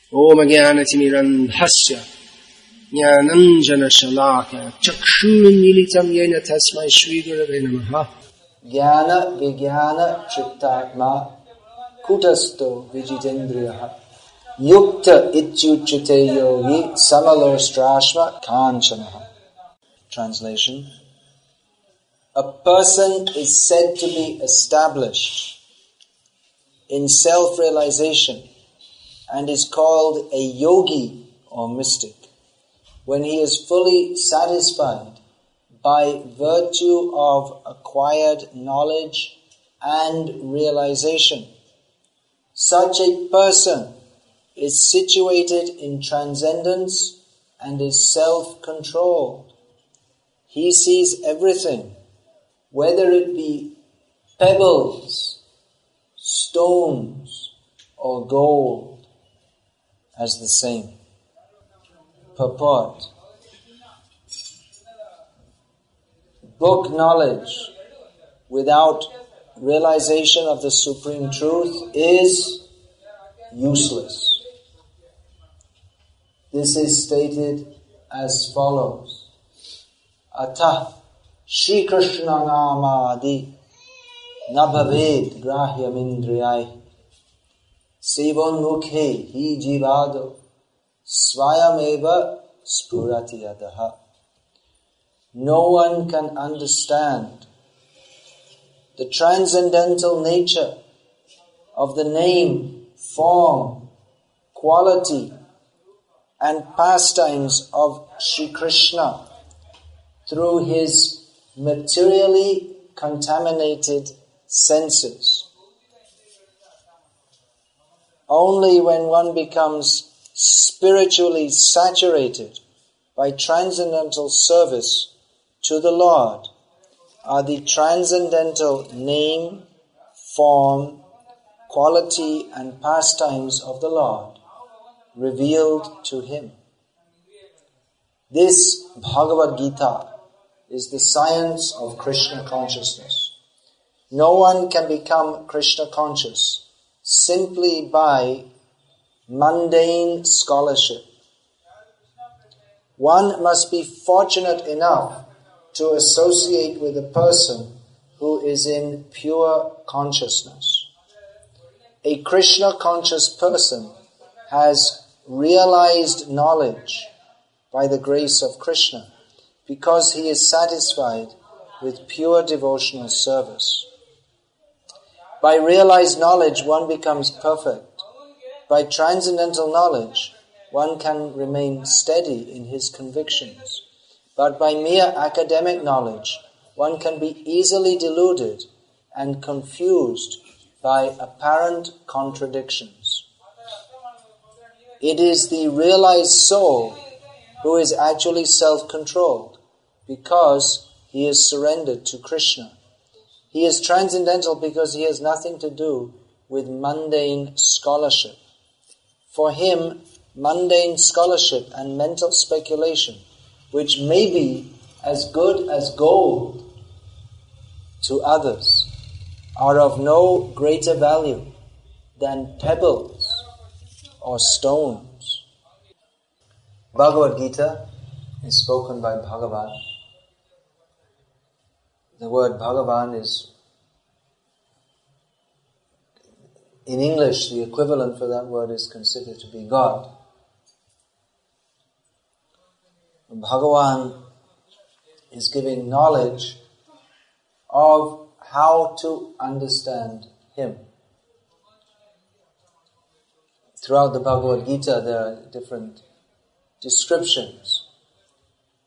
Om Jnanatimirandhasya Jnananjana Shalaka Chakshurunmilitam Yena Tasmai Shri Gurave Namaha Jnana Vijnana Chittatma Kutasto Vijitendriyaha Yukta Ityuchate Yogi Samalostrashma Kanchanaha. Translation. A person is said to be established in self-realization and is called a yogi or mystic when he is fully satisfied by virtue of acquired knowledge and realization. Such a person is situated in transcendence and is self-controlled. He sees everything, whether it be pebbles, stones, or gold, as the same. Purport. Book knowledge without realization of the Supreme Truth is useless. This is stated as follows. Atah Shri Krsna namadi nabhaved grahyamindriyai sevon mukhe hi jivado swayameva spurati adaha. No one can understand the transcendental nature of the name, form, quality, and pastimes of Sri Krishna through his materially contaminated senses. Only when one becomes spiritually saturated by transcendental service to the Lord are the transcendental name, form, quality and pastimes of the Lord revealed to him. This Bhagavad-gita is the science of Krishna consciousness. No one can become Krishna conscious simply by mundane scholarship. One must be fortunate enough to associate with a person who is in pure consciousness. A Krishna conscious person has realized knowledge by the grace of Krishna because he is satisfied with pure devotional service. By realized knowledge one becomes perfect. By transcendental knowledge one can remain steady in his convictions. But by mere academic knowledge one can be easily deluded and confused by apparent contradictions. It is the realized soul who is actually self-controlled because he is surrendered to Krishna. He is transcendental because he has nothing to do with mundane scholarship. For him, mundane scholarship and mental speculation, which may be as good as gold to others, are of no greater value than pebbles or stones. Bhagavad-gita is spoken by Bhagavan. The word Bhagavan is, in English, the equivalent for that word is considered to be God. Bhagavan is giving knowledge of how to understand him. Throughout the Bhagavad-gita there are different descriptions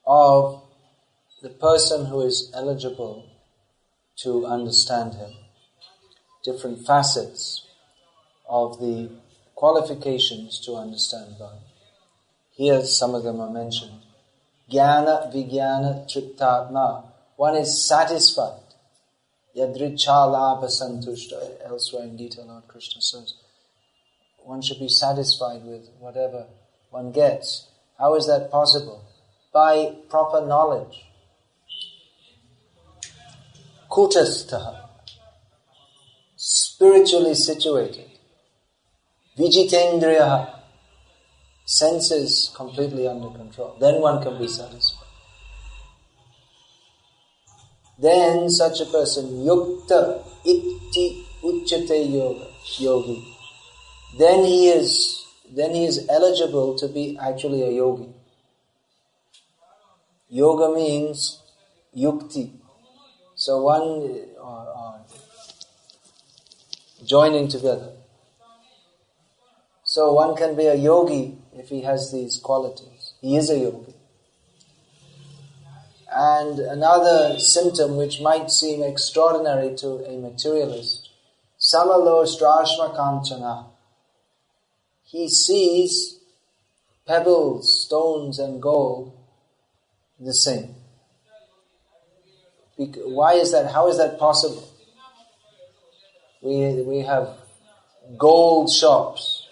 of the person who is eligible to understand him. Different facets of the qualifications to understand God. Here some of them are mentioned. Jnana Vijnana Chittatma. One is satisfied. Yadricha Labha Santushta. Elsewhere in Gita, Lord Krishna says, one should be satisfied with whatever one gets. How is that possible? By proper knowledge. Kutastaha. Spiritually situated. Vijitendriyaha. senses completely under control. Then one can be satisfied. Then such a person, yukta iti uchate yogi. Then he is eligible to be actually a yogi. Yoga means yukti. So one joining together. So one can be a yogi if he has these qualities. He is a yogi. And another symptom which might seem extraordinary to a materialist, samalo strashma kanchana. He sees pebbles, stones and gold the same. Why is that? How is that possible? We have gold shops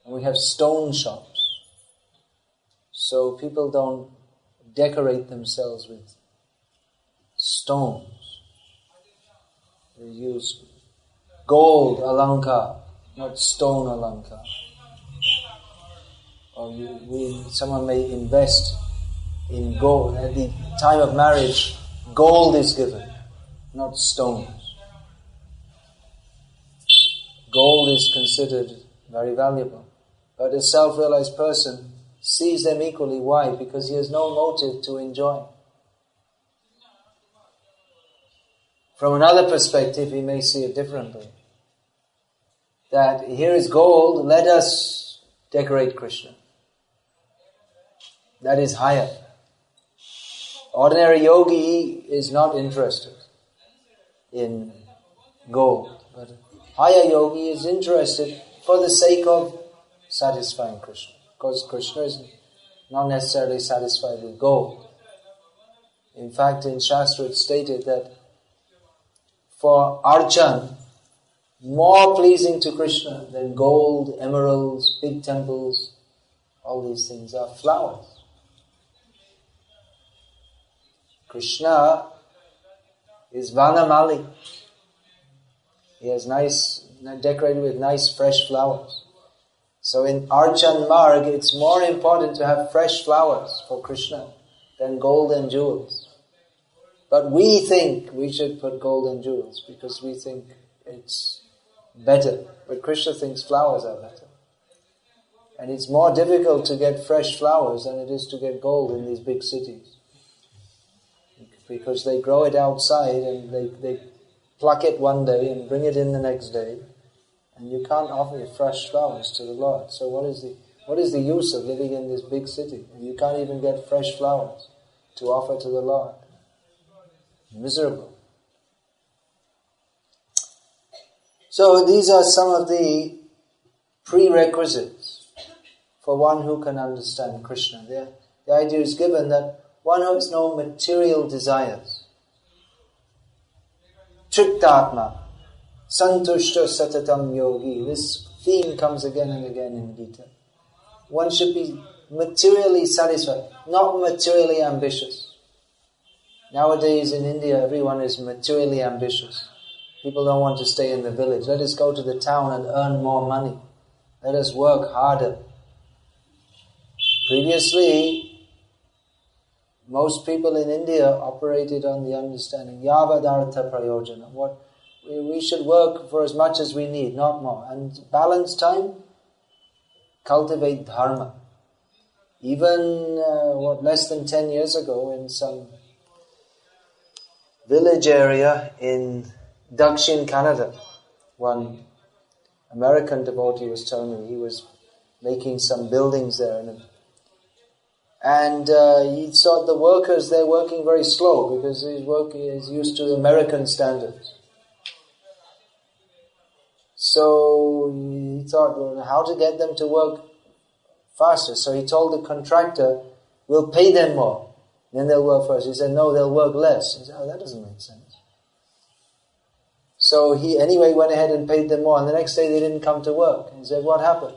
and we have stone shops. So people don't decorate themselves with stones. They use gold alankar, not stone alankar. Or someone may invest in gold. At the time of marriage, gold is given, not stones. Gold is considered very valuable. But a self-realized person sees them equally. Why? Because he has no motive to enjoy. From another perspective, he may see it differently. That here is gold, let us decorate Krishna. That is higher. Ordinary yogi is not interested in gold, but higher yogi is interested for the sake of satisfying Krishna. Because Krishna is not necessarily satisfied with gold. In fact, in Shastra it's stated that for Archan, more pleasing to Krishna than gold, emeralds, big temples, all these things are flowers. Krishna is Vanamali. He has decorated with nice fresh flowers. So in Archan Marg, it's more important to have fresh flowers for Krishna than gold and jewels. But we think we should put gold and jewels because we think it's better. But Krishna thinks flowers are better. And it's more difficult to get fresh flowers than it is to get gold in these big cities. Because they grow it outside and they pluck it one day and bring it in the next day. And you can't offer fresh flowers to the Lord. So what is the use of living in this big city? And you can't even get fresh flowers to offer to the Lord. Miserable. So these are some of the prerequisites for one who can understand Krishna. The idea is given that one who has no material desires. Triptatma, santushta satatam yogi. This theme comes again and again in Gita. One should be materially satisfied, not materially ambitious. Nowadays in India, everyone is materially ambitious. People don't want to stay in the village. Let us go to the town and earn more money. Let us work harder. Previously, most people in India operated on the understanding, yavadartha prayojana. We should work for as much as we need, not more. And balance time, cultivate dharma. Even, less than 10 years ago in some village area in Dakshin Canada, one American devotee was telling me he was making some buildings there. And he saw the workers there working very slow because he's used to American standards. So he thought, well, how to get them to work faster. So he told the contractor, we'll pay them more. Then they'll work first. He said, no, they'll work less. He said, oh, that doesn't make sense. So he anyway went ahead and paid them more. And the next day they didn't come to work. He said, what happened?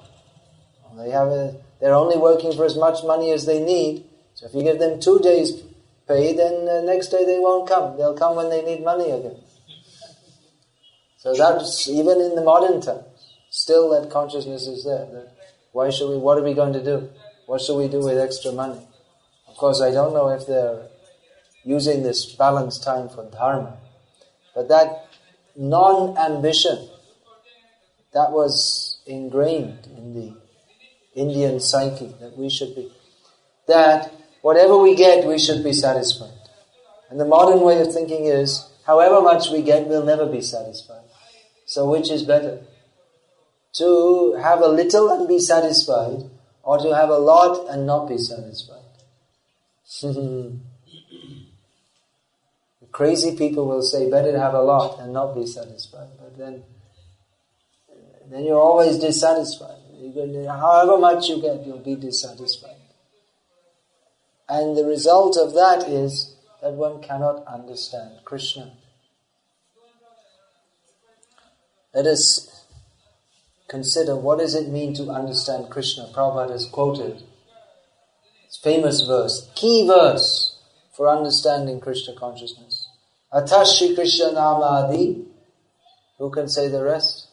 Well, they're only working for as much money as they need. So if you give them 2 days pay, then the next day they won't come. They'll come when they need money again. So that's even in the modern times. Still that consciousness is there. That What are we going to do? What should we do with extra money? Of course, I don't know if they're using this balanced time for dharma. But that non-ambition, that was ingrained in the Indian psyche, that we should be, that whatever we get, we should be satisfied. And the modern way of thinking is, however much we get, we'll never be satisfied. So which is better? To have a little and be satisfied, or to have a lot and not be satisfied? Crazy people will say, better to have a lot and not be satisfied. But then you're always dissatisfied. However much you get, you'll be dissatisfied. And the result of that is that one cannot understand Krishna. Let us consider what does it mean to understand Krishna. Prabhupada has quoted this famous verse, key verse for understanding Krishna consciousness. Atha Shri Krishna Namadi. Who can say the rest?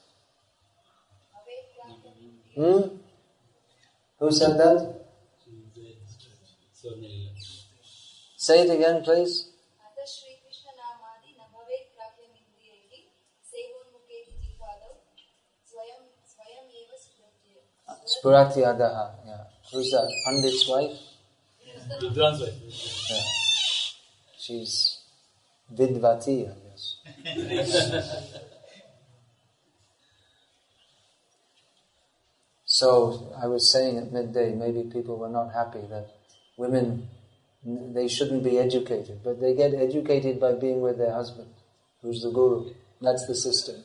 Who said that? Say it again, please. Spurati Adaha. Yeah. Who's that? Pandit's wife? Vidwan's wife. Yeah. She's Vidvati, I guess. So, I was saying at midday, maybe people were not happy that women, they shouldn't be educated, but they get educated by being with their husband, who's the guru. That's the system.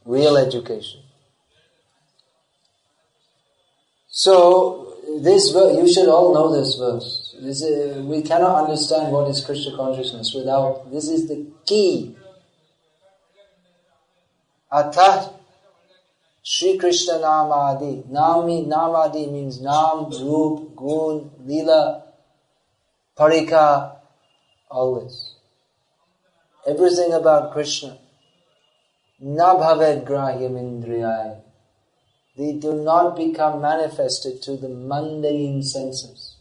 Real education. So, this verse, you should all know this verse. We cannot understand what is Krishna consciousness without, this is the key. Atha Shri Krishna Namadi. Namadi means Nam, Roop, Gun, Leela, Parika, all this. Everything about Krishna. Na bhaved grahyam indriyai. They do not become manifested to the mundane senses.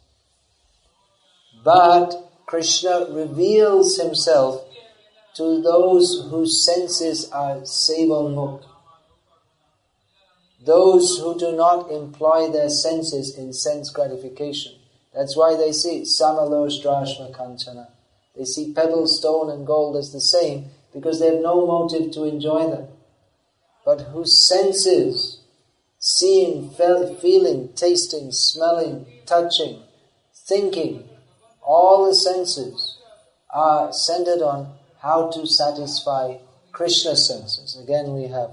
But Krishna reveals himself to those whose senses are sevonmukh. Those who do not employ their senses in sense gratification. That's why they see samalosh drashma kanchana. They see pebble, stone and gold as the same because they have no motive to enjoy them. But whose senses, seeing, feeling, tasting, smelling, touching, thinking, all the senses are centered on how to satisfy Krishna's senses. Again we have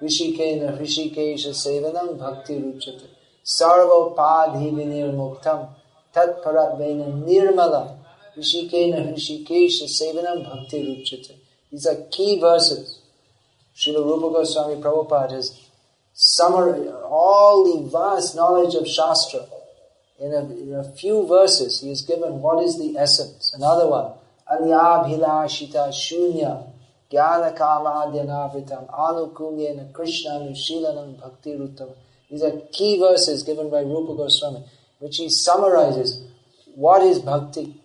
Rishikena Rishikesha Sevanam Bhakti Ruchate Sarva Padhi Vinir Muktam Tat Paratvena Nirmala Rishikena Rishikesha Sevanam Bhakti Ruchate. These are key verses. Srila Rupa Goswami Prabhupada has summarized all the vast knowledge of Shastra. In a few verses he has given what is the essence. Another one, Anyabhilashita Shunya Jnana Kamadyanavritam Anukulyena Krishna Nushilanam Bhakti Ruttam. These are key verses given by Rupa Goswami, which he summarizes what is bhakti,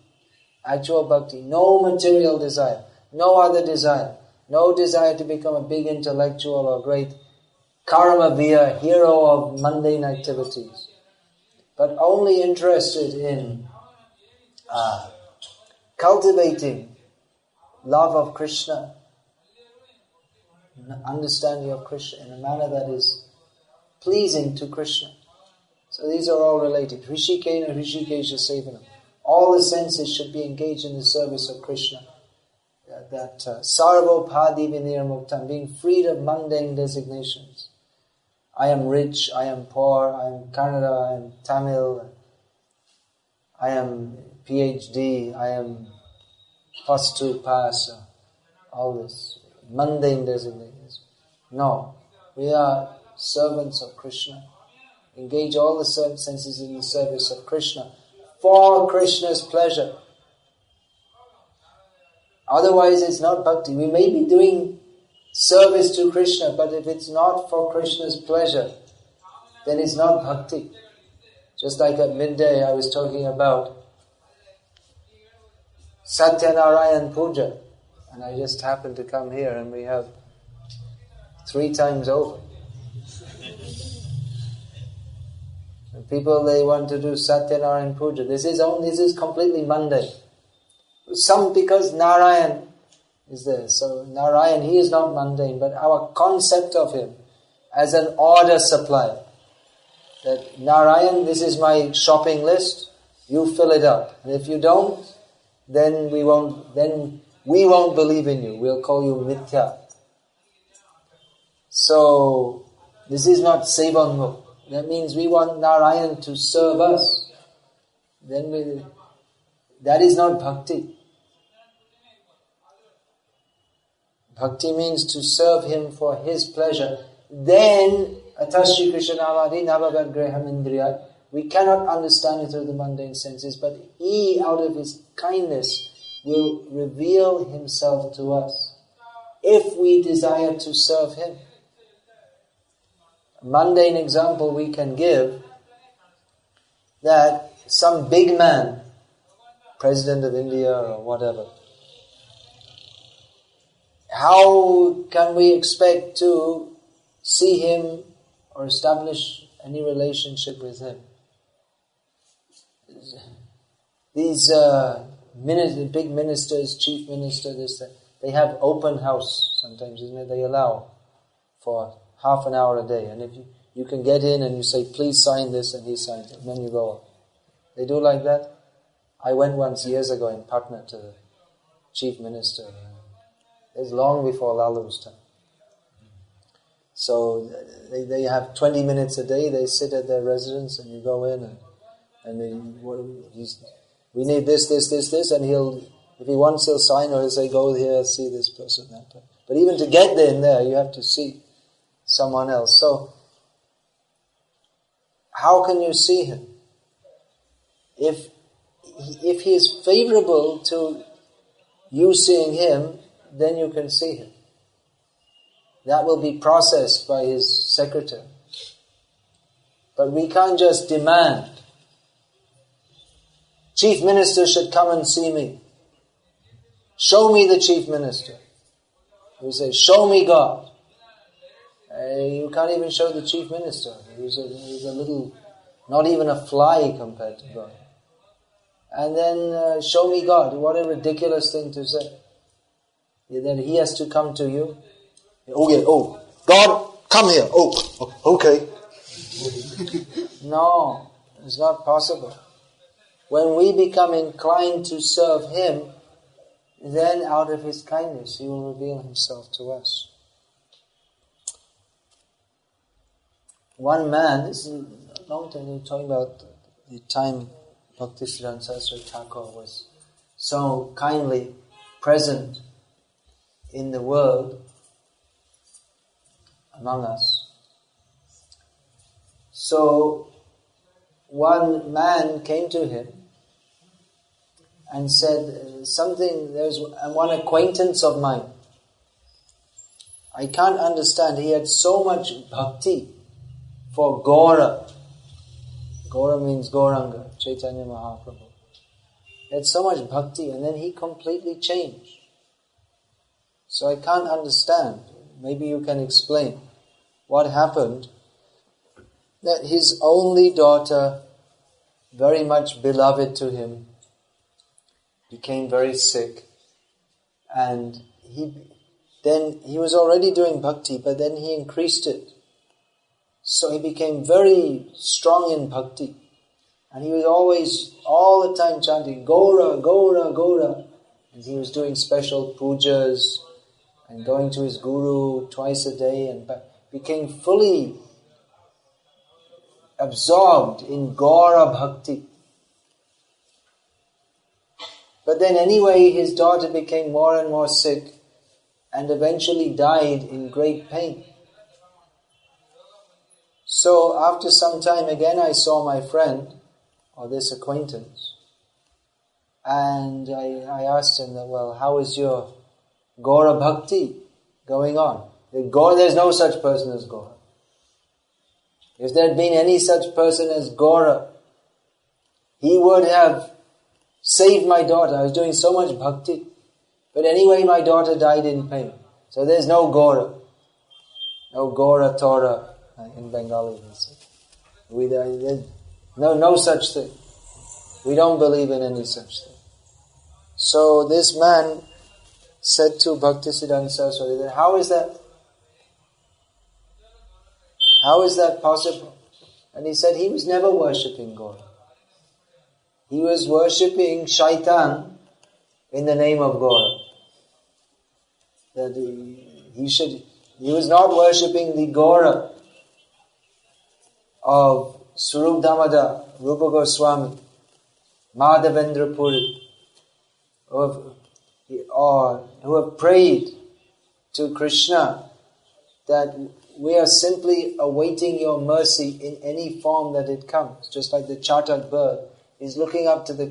actual bhakti. No material desire, no other desire, no desire to become a big intellectual or great karma-via hero of mundane activities, but only interested in cultivating love of Krishna, understanding of Krishna in a manner that is pleasing to Krishna. So these are all related. Rishikena Rishikesha Sevanam. All the senses should be engaged in the service of Krishna. That Sarvo Padi Vinir Muktam, being freed of mundane designations. I am rich, I am poor, I am Kannada, I am Tamil, I am PhD, I am first to pass, all this mundane designations. No, we are servants of Krishna. Engage all the senses in the service of Krishna for Krishna's pleasure. Otherwise it's not bhakti. We may be doing service to Krishna, but if it's not for Krishna's pleasure, then it's not bhakti. Just like at midday I was talking about Satyanarayan Puja, and I just happened to come here and we have 3 times over. And people, they want to do Satyanarayan Puja. This is completely mundane. Because Narayan is there. So Narayan, he is not mundane, but our concept of him as an order supplier. That Narayan, this is my shopping list, you fill it up. And if you don't, then we won't believe in you. We'll call you mithya. So this is not sevanmukh. That means we want Narayan to serve us. That is not bhakti. Bhakti means to serve him for his pleasure. Then, atasya krishnavadi navavad graham indriya. We cannot understand it through the mundane senses, but he, out of his kindness, will reveal himself to us if we desire to serve him. A mundane example we can give, that some big man, President of India or whatever, how can we expect to see him or establish any relationship with him? These big ministers, chief minister, they have open house sometimes, isn't it? They allow for half an hour a day. And if you can get in and you say, please sign this, and he signs it, and then you go up. They do like that. I went once years ago in Patna to the chief minister. It was long before Lalu's time. So they have 20 minutes a day, they sit at their residence, and you go in and we need this, and if he wants, he'll sign, or he'll say, go here, see this person, that person. But even to get there, you have to see someone else. So, how can you see him? If he is favorable to you seeing him, then you can see him. That will be processed by his secretary. But we can't just demand, Chief Minister should come and see me. Show me the Chief Minister. We say, show me God. You can't even show the Chief Minister. He's a little, not even a fly compared to God. And then, show me God. What a ridiculous thing to say. Then he has to come to you. God, come here. Okay. No, it's not possible. When we become inclined to serve him, then out of his kindness, he will reveal himself to us. One man, this is a long time, we're talking about the time Bhaktisiddhanta Saraswati Thakur was so kindly present in the world among us. So one man came to him and said something, there's one acquaintance of mine. I can't understand, he had so much bhakti for Gaura. Gaura means Gauranga, Chaitanya Mahaprabhu. He had so much bhakti, and then he completely changed. So I can't understand. Maybe you can explain what happened. That his only daughter, very much beloved to him, became very sick, and he was already doing bhakti, but then he increased it. So he became very strong in bhakti, and he was always, all the time chanting, Gaura, Gaura, Gaura. And he was doing special pujas, and going to his guru twice a day, and became fully absorbed in Gaura bhakti. But then anyway, his daughter became more and more sick, and eventually died in great pain. So after some time again, I saw my friend, or this acquaintance, and I asked him, well, how is your Gaura bhakti going on? There's no such person as Gaura. If there had been any such person as Gaura, he would have saved my daughter. I was doing so much bhakti. But anyway, my daughter died in pain. So there's no Gaura. No Gaura Tora in Bengali. There's no such thing. We don't believe in any such thing. So this man said to Bhaktisiddhanta Saraswati, how is that? How is that possible? And he said he was never worshipping God. He was worshipping Shaitan in the name of God. That he was not worshipping the Gaura of Swarup Damodar, Rupa Goswami, Madhavendra Puri, who have prayed to Krishna that we are simply awaiting your mercy in any form that it comes. Just like the chartered bird is looking up to the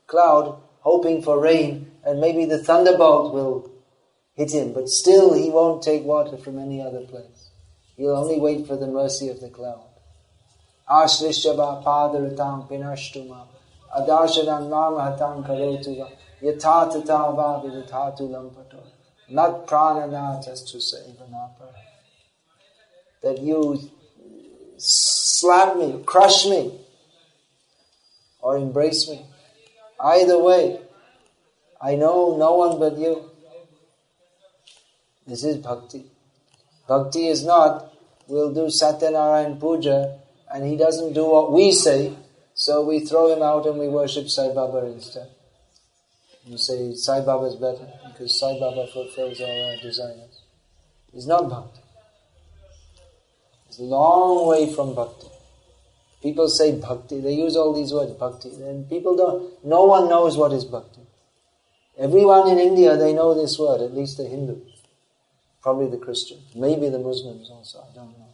cloud, hoping for rain, and maybe the thunderbolt will hit him, but still he won't take water from any other place. He'll only wait for the mercy of the cloud. Ashrishya padaratam pinashtuma adashanam namahatam karotuva yatatata va vidhatu lampato nat prananatas to sevanapara. That you slap me, crush me, or embrace me. Either way, I know no one but you. This is bhakti. Bhakti is not, we'll do Satyanarayan Puja and he doesn't do what we say, so we throw him out and we worship Sai Baba instead. You say Sai Baba is better because Sai Baba fulfills all our desires. It's not bhakti. It's a long way from bhakti. People say bhakti, they use all these words, bhakti. And no one knows what is bhakti. Everyone in India, they know this word, at least the Hindus. Probably the Christians, maybe the Muslims also, I don't know.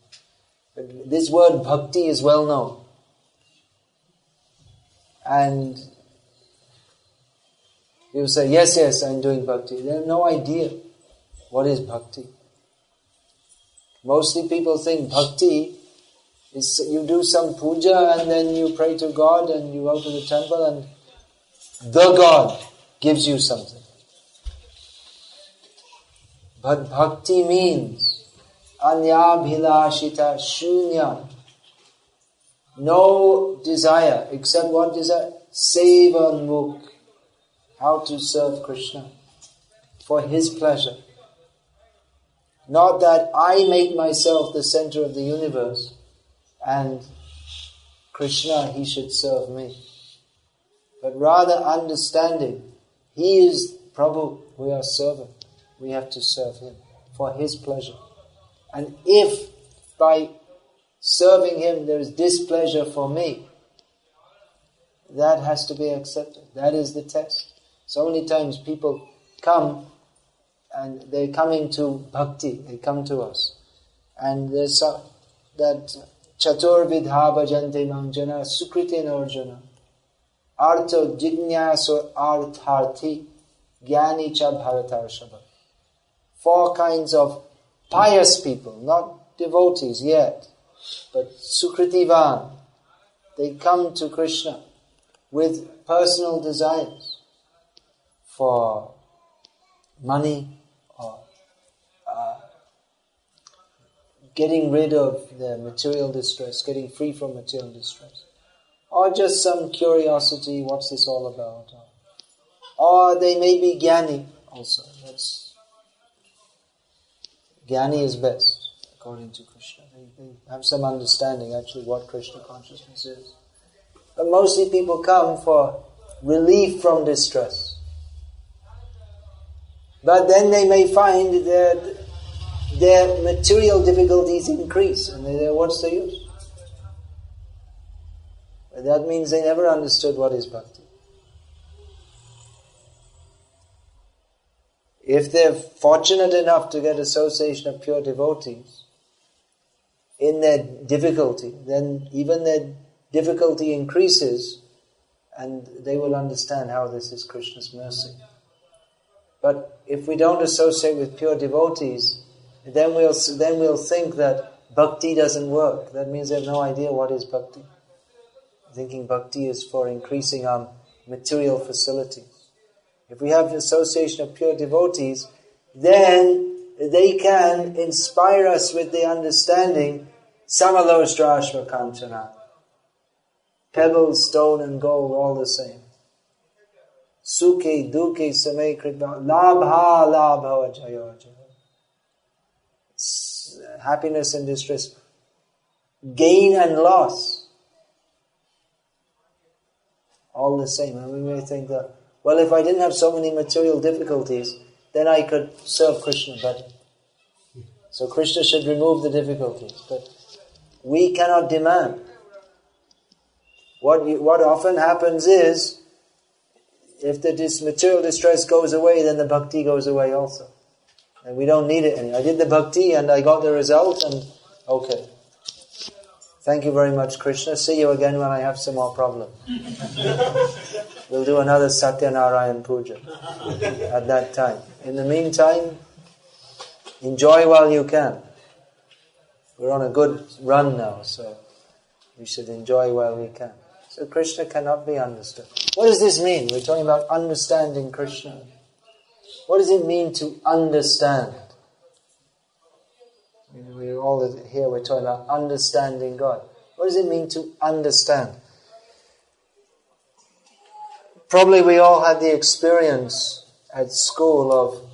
But this word bhakti is well known. And people say, yes, I'm doing bhakti. They have no idea what is bhakti. Mostly people think bhakti is you do some puja and then you pray to God and you go to the temple and the God gives you something. But bhakti means anyabhilashita shunya. No desire, except what desire? Sevanmukh. How to serve Krishna for His pleasure. Not that I make myself the center of the universe and Krishna, He should serve me. But rather understanding, He is Prabhu, we are servant. We have to serve Him for His pleasure. And if by serving Him there is displeasure for me, that has to be accepted. That is the test. So many times people come and they're coming to bhakti, they come to us. And there's that Chatur vidha bhajante manjana sukritin arjuna artho jignaso artharthi gyani cha bharatarshava. 4 kinds of pious people, not devotees yet, but sukritivan. They come to Krishna with personal desires for money or getting rid of the material distress, getting free from material distress. Or just some curiosity, what's this all about? Or they may be jnani also. Jnani is best, according to Krishna. They have some understanding actually what Krishna consciousness is. But mostly people come for relief from distress. But then they may find that their material difficulties increase. And they say, what's the use? But that means they never understood what is bhakti. If they're fortunate enough to get association of pure devotees in their difficulty, then even their difficulty increases and they will understand how this is Krishna's mercy. But if we don't associate with pure devotees, then we'll think that bhakti doesn't work. That means they have no idea what is bhakti. Thinking bhakti is for increasing our material facilities. If we have the association of pure devotees, then they can inspire us with the understanding Samalostra Kanchana. Pebbles, stone and gold, all the same. Sukhe, dukhe, same kritva, labha, labha, jaya, jaya. Happiness and distress. Gain and loss. All the same. And we may think that, well, if I didn't have so many material difficulties, then I could serve Krishna better. So Krishna should remove the difficulties. But we cannot demand. What often happens is, if this material distress goes away, then the bhakti goes away also. And we don't need it anymore. I did the bhakti and I got the result and okay. Thank you very much, Krishna. See you again when I have some more problems. We'll do another Satyanarayan Puja at that time. In the meantime, enjoy while you can. We're on a good run now, so we should enjoy while we can. So Krishna cannot be understood. What does this mean? We're talking about understanding Krishna. What does it mean to understand? We're all here, we're talking about understanding God. What does it mean to understand? Probably we all had the experience at school of,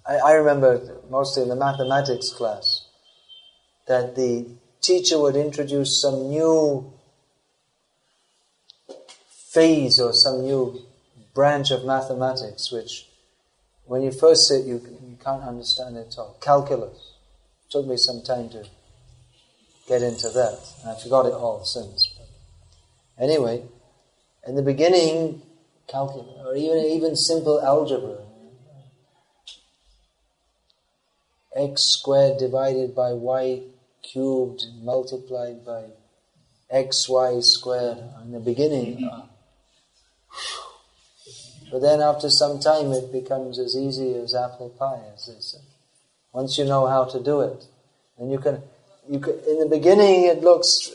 I remember mostly in the mathematics class, that the teacher would introduce some new phase or some new branch of mathematics which when you first sit you can't understand it at all. Calculus. It took me some time to get into that. And I forgot it all since. But anyway, in the beginning, calculus, or even simple algebra. X squared divided by y cubed multiplied by xy squared. In the beginning, but then after some time it becomes as easy as apple pie, as they say. Once you know how to do it, and you can. In the beginning it looks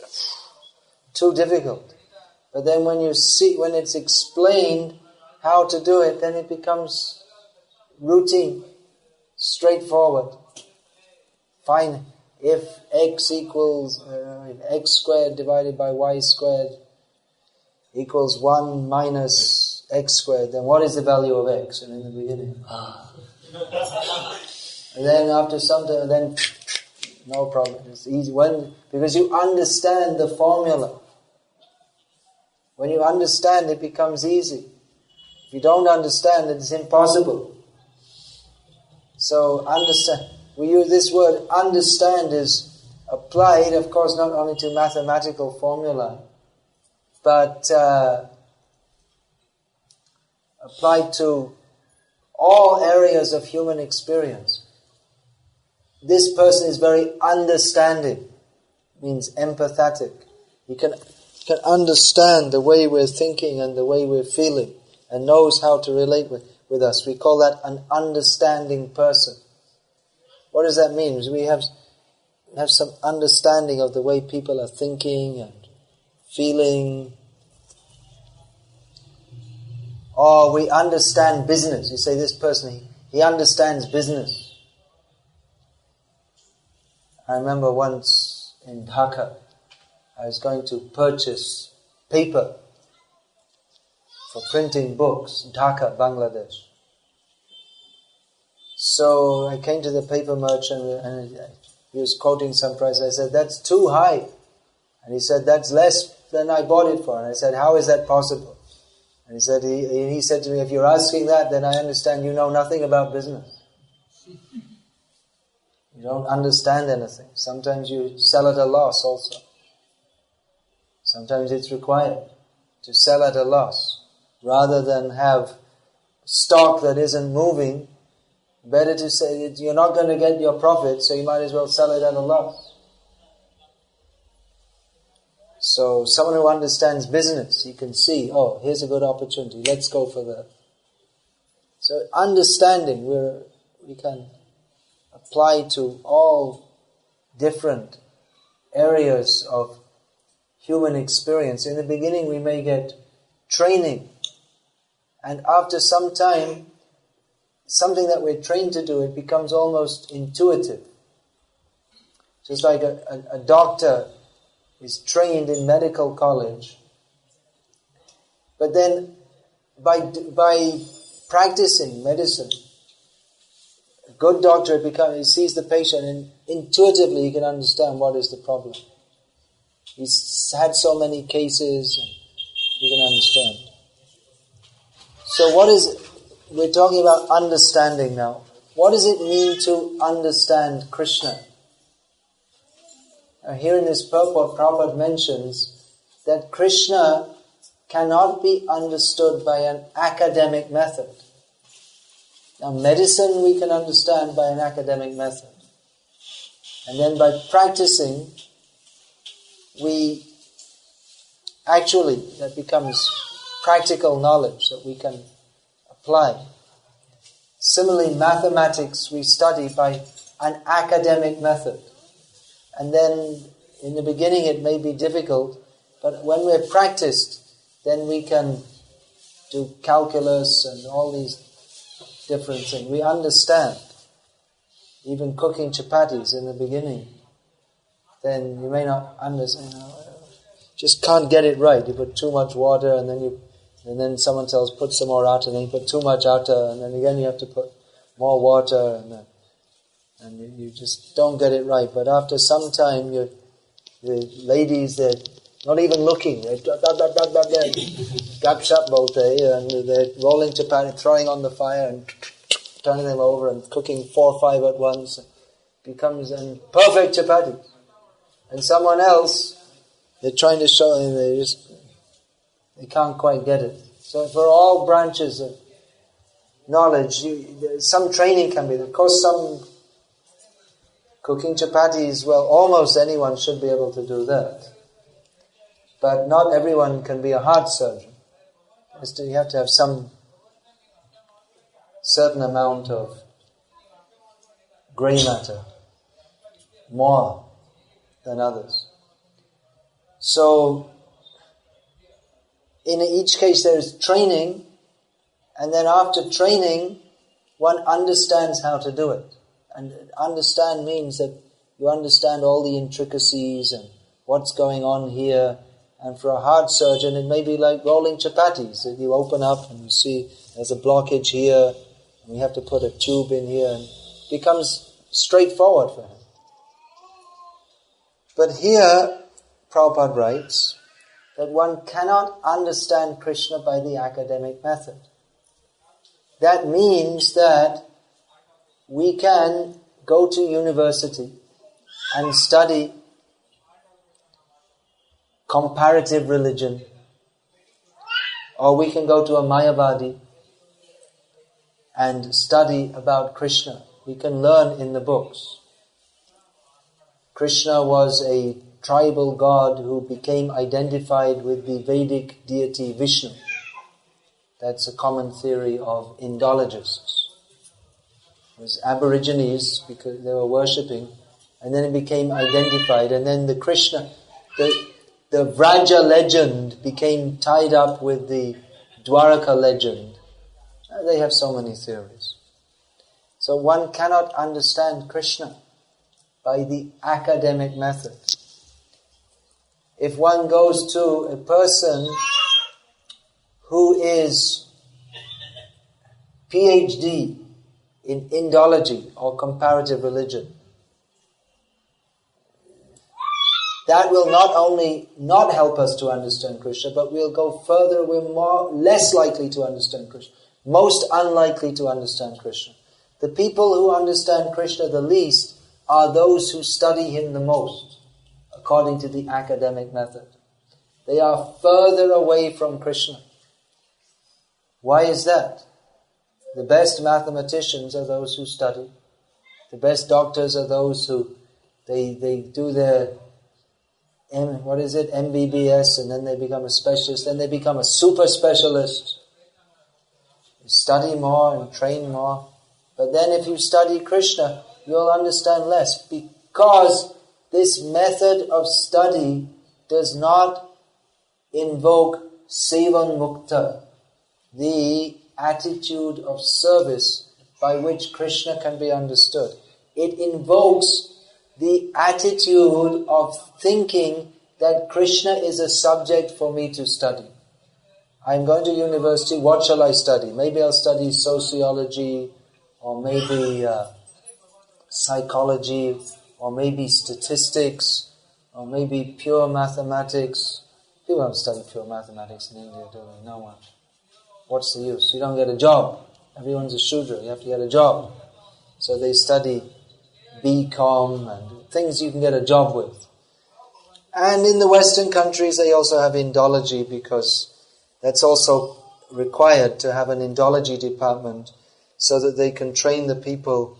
too difficult, but then when it's explained how to do it, then it becomes routine, straightforward. Fine. If x squared divided by y squared equals 1 minus x squared, then what is the value of x? And in the beginning, and then after some time, then no problem. It's easy because you understand the formula. When you understand, it becomes easy. If you don't understand, it's impossible. So understand. We use this word understand is applied, of course, not only to mathematical formula, but applied to all areas of human experience. This person is very understanding, means empathetic. He can understand the way we're thinking and the way we're feeling and knows how to relate with us. We call that an understanding person. What does that mean? We have some understanding of the way people are thinking and feeling. Or we understand business. You say this person, he understands business. I remember once in Dhaka, I was going to purchase paper for printing books, Dhaka, Bangladesh. So I came to the paper merchant and he was quoting some price. I said, that's too high. And he said, that's less than I bought it for. And I said, how is that possible? And he said to me, if you're asking that, then I understand you know nothing about business. You don't understand anything. Sometimes you sell at a loss also. Sometimes it's required to sell at a loss. Rather than have stock that isn't moving, better to say that you're not going to get your profit, so you might as well sell it at a loss. So someone who understands business, you can see, oh, here's a good opportunity, let's go for that. So understanding, we can apply to all different areas of human experience. In the beginning we may get training, and after some time, something that we're trained to do, it becomes almost intuitive. Just like a doctor is trained in medical college, but then by practicing medicine, a good doctor he sees the patient and intuitively he can understand what is the problem. He's had so many cases and he can understand. So we're talking about understanding now. What does it mean to understand Krishna? Now here in this purport, Prabhupada mentions that Krishna cannot be understood by an academic method. Now medicine we can understand by an academic method. And then by practicing, that becomes practical knowledge that we can apply. Similarly, mathematics we study by an academic method. And then in the beginning it may be difficult, but when we're practiced, then we can do calculus and all these different things. We understand. Even cooking chapatis in the beginning, then you may not understand. Just can't get it right. You put too much water, and then someone tells put some more atta, and then you put too much atta, and then again you have to put more water, and you just don't get it right. But after some time, the ladies, they're not even looking. They're gap-shap bolte, and they're rolling chapati, throwing on the fire, and turning them over, and cooking 4 or 5 at once. Becomes a perfect chapati. And someone else, they're trying to show, and they can't quite get it. So for all branches of knowledge, some training can be there. Of course, some cooking chapatis, well, almost anyone should be able to do that. But not everyone can be a heart surgeon. You have to have some certain amount of grey matter, more than others. So, in each case there is training, and then after training, one understands how to do it. And understand means that you understand all the intricacies and what's going on here. And for a heart surgeon, it may be like rolling chapatis. That you open up and you see there's a blockage here, and you have to put a tube in here, and it becomes straightforward for him. But here, Prabhupada writes that one cannot understand Krishna by the academic method. That means that we can go to university and study comparative religion, or we can go to a Mayavadi and study about Krishna. We can learn in the books. Krishna was a tribal god who became identified with the Vedic deity Vishnu. That's a common theory of Indologists. It was Aborigines because they were worshipping, and then it became identified, and then the Krishna, the Vraja legend became tied up with the Dwaraka legend. They have so many theories. So one cannot understand Krishna by the academic method. If one goes to a person who is PhD in Indology or comparative religion, that will not only not help us to understand Krishna, but we'll go further, we're less likely to understand Krishna, most unlikely to understand Krishna. The people who understand Krishna the least are those who study him the most, according to the academic method. They are further away from Krishna. Why is that? The best mathematicians are those who study. The best doctors are those who, they do their MBBS, and then they become a specialist, then they become a super specialist. You study more and train more. But then if you study Krishna, you'll understand less, because this method of study does not invoke sevan mukta, the attitude of service by which Krishna can be understood. It invokes the attitude of thinking that Krishna is a subject for me to study. I'm going to university, what shall I study? Maybe I'll study sociology, or maybe psychology, or maybe statistics, or maybe pure mathematics. People don't study pure mathematics in India, do they? No one. What's the use? You don't get a job. Everyone's a Shudra. You have to get a job. So they study BCom and things you can get a job with. And in the Western countries, they also have Indology, because that's also required to have an Indology department, so that they can train the people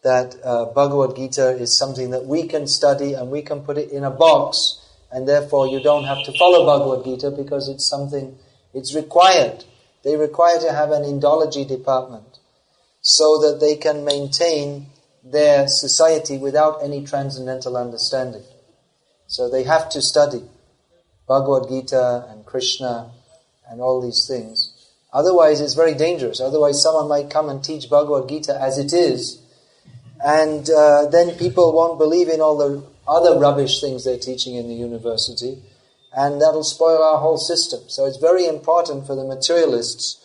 that Bhagavad-gita is something that we can study and we can put it in a box, and therefore you don't have to follow Bhagavad-gita because it's something, it's required. They require to have an Indology department so that they can maintain their society without any transcendental understanding. So they have to study Bhagavad-gita and Krishna and all these things. Otherwise it's very dangerous. Otherwise someone might come and teach Bhagavad-gita as it is, and then people won't believe in all the other rubbish things they're teaching in the university, and that'll spoil our whole system. So it's very important for the materialists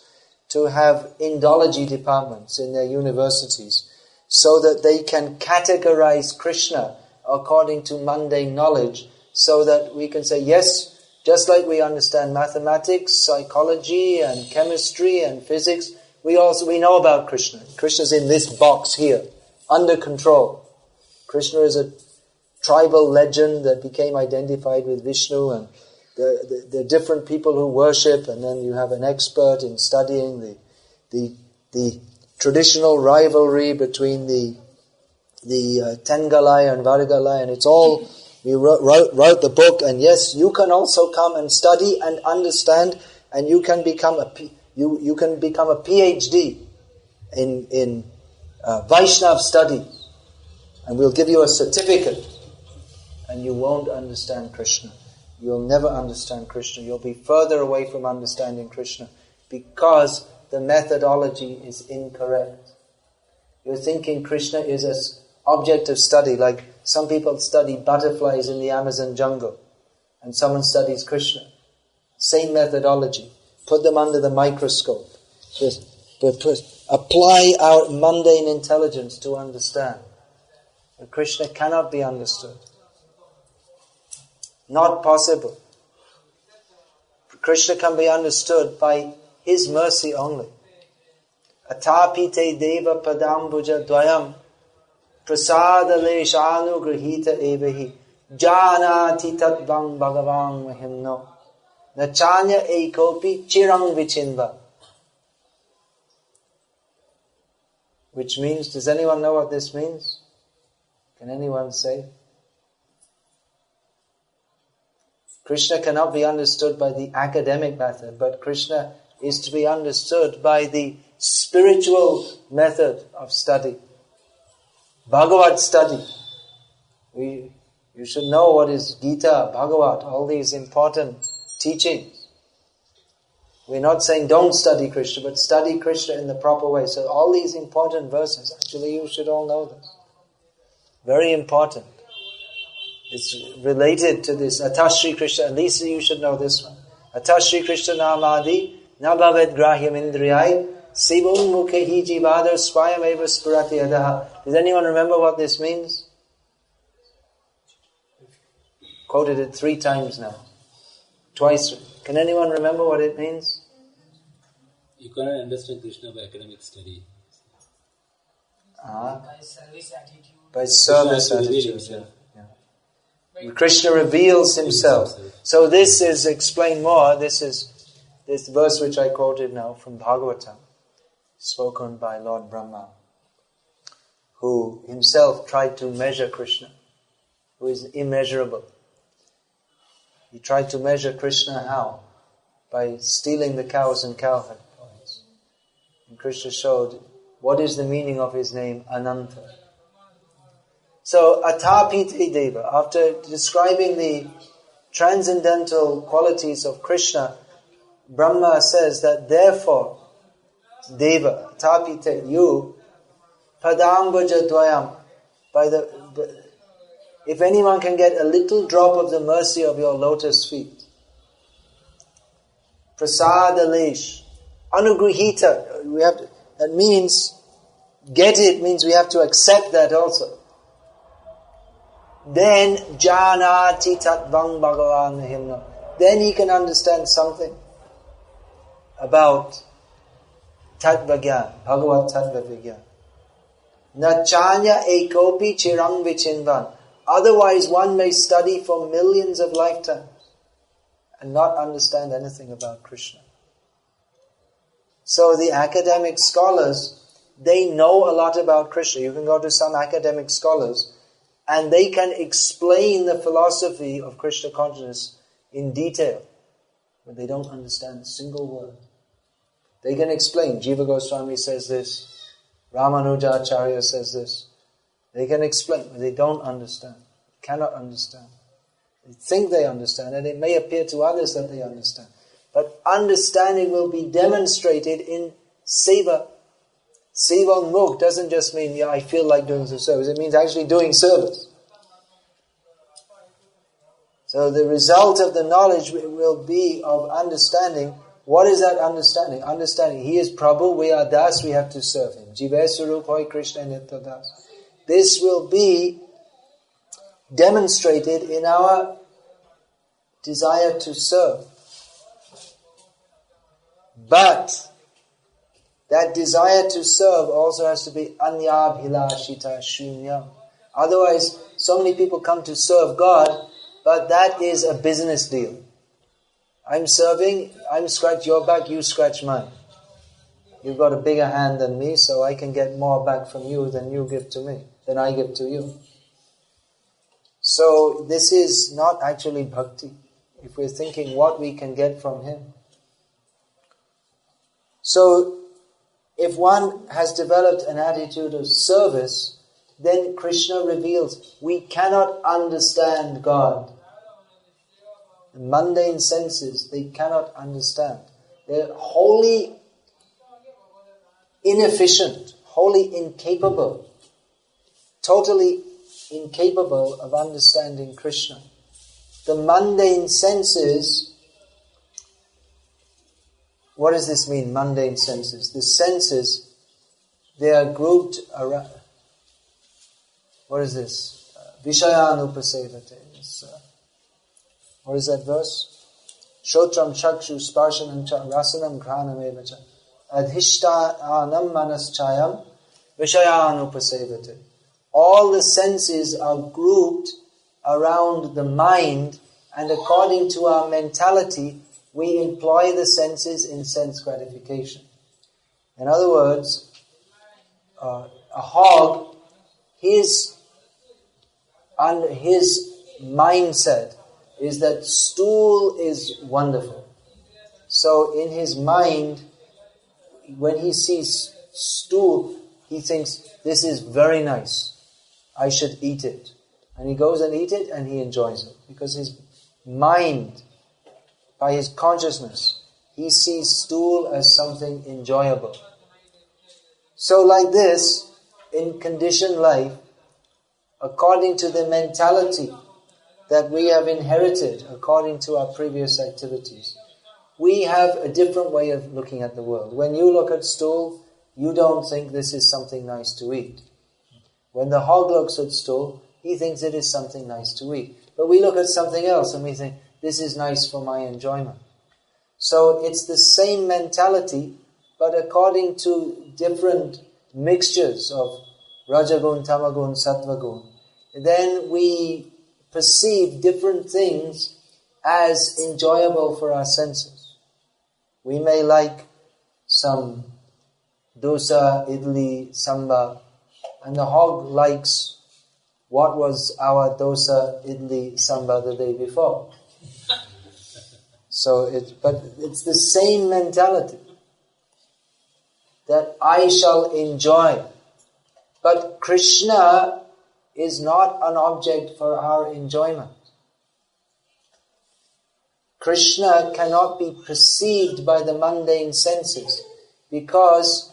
to have Indology departments in their universities, so that they can categorize Krishna according to mundane knowledge, so that we can say, yes, just like we understand mathematics, psychology and chemistry and physics, we know about Krishna. Krishna's in this box here, under control. Krishna is a tribal legend that became identified with Vishnu, and the different people who worship, and then you have an expert in studying the traditional rivalry between the Tengalaya and Vargalaya, and it's all, we wrote the book, and yes, you can also come and study and understand, and you can become a PhD in Vaishnav study, and we'll give you a certificate, and you won't understand Krishna. You'll never understand Krishna. You'll be further away from understanding Krishna because the methodology is incorrect. You're thinking Krishna is an object of study, like some people study butterflies in the Amazon jungle, and someone studies Krishna. Same methodology. Put them under the microscope. Just apply our mundane intelligence to understand. But Krishna cannot be understood. Not possible. Krishna can be understood by His mercy only. Atapi te deva padambuja dvayam prasadale shanu grihita evahi janati tatvam bhagavan mahimno nachanya ekopi chirang vichinva. Which means, does anyone know what this means? Can anyone say? Krishna cannot be understood by the academic method, but Krishna is to be understood by the spiritual method of study. Bhagavad study. You should know what is Gita, Bhagavad, all these important teachings. We're not saying don't study Krishna, but study Krishna in the proper way. So all these important verses, actually you should all know this. Very important. It's related to this. Atashri Krishna, at least you should know this one. Atashri Krishna namadi nabhavet grahyam indriyai sivum mukhehi jivadar swayam eva spurati adaha. Does anyone remember what this means? Quoted it 3 times now. Twice. Can anyone remember what it means? You cannot understand Krishna by academic study. By service attitude. By service attitude. Krishna reveals Himself. So this is explained more. This is this verse which I quoted now from Bhagavatam, spoken by Lord Brahma, who himself tried to measure Krishna, who is immeasurable. He tried to measure Krishna how? By stealing the cows and cowherd points. And Krishna showed what is the meaning of His name, Ananta. So, atapite deva, after describing the transcendental qualities of Krishna, Brahma says that therefore, deva, atapite, you, padambuja dvayam, if anyone can get a little drop of the mercy of your lotus feet, prasadalesh, anugrihita, that means, get it means we have to accept that also. Then, janati tatvang bhagavan himna. Then he can understand something about tattva gyan, Bhagavad tattva vigyan. Nachanya ekopi chirang vichinvan. Otherwise one may study for millions of lifetimes and not understand anything about Krishna. So the academic scholars, they know a lot about Krishna. You can go to some academic scholars and they can explain the philosophy of Krishna consciousness in detail, but they don't understand a single word. They can explain, Jiva Goswami says this, Ramanujacharya says this. They can explain, but they don't understand, cannot understand. They think they understand, and it may appear to others that they understand. But understanding will be demonstrated in seva. Seva mukh doesn't just mean, I feel like doing some service. It means actually doing service. So the result of the knowledge will be of understanding. What is that understanding? Understanding, He is Prabhu, we are Das, we have to serve Him. Jive Swarup Hoy Krishna Nitya Das. This will be demonstrated in our desire to serve. But that desire to serve also has to be anyabhilashita shunyam. Otherwise, so many people come to serve God, but that is a business deal. I'm serving, I'm scratch your back, you scratch mine. You've got a bigger hand than me, so I can get more back from you than you give to me, than I give to you. So this is not actually bhakti, if we're thinking what we can get from Him. So, if one has developed an attitude of service, then Krishna reveals, we cannot understand God. The mundane senses, they cannot understand. They're wholly inefficient, wholly incapable, totally incapable of understanding Krishna. The mundane senses, what does this mean, mundane senses? The senses, they are grouped around, what is this? Vishayanupasevate. What is that verse? Shotram chakshu sparshanam cha rasanam granam evacha adhishtanam manaschayam vishayanupasevate. All the senses are grouped around the mind, and according to our mentality, we employ the senses in sense gratification. In other words, a hog, his mindset is that stool is wonderful. So in his mind, when he sees stool, he thinks, this is very nice. I should eat it. And he goes and eats it and he enjoys it. Because his mind, by his consciousness, he sees stool as something enjoyable. So like this, in conditioned life, according to the mentality that we have inherited, according to our previous activities, we have a different way of looking at the world. When you look at stool, you don't think this is something nice to eat. When the hog looks at stool, he thinks it is something nice to eat. But we look at something else and we think, this is nice for my enjoyment. So it's the same mentality, but according to different mixtures of Rajagun, Tamagun, Sattvagun, then we perceive different things as enjoyable for our senses. We may like some dosa, idli, sambar, and the hog likes what was our dosa, idli, sambar the day before. But it's the same mentality that I shall enjoy. But Krishna is not an object for our enjoyment. Krishna cannot be perceived by the mundane senses because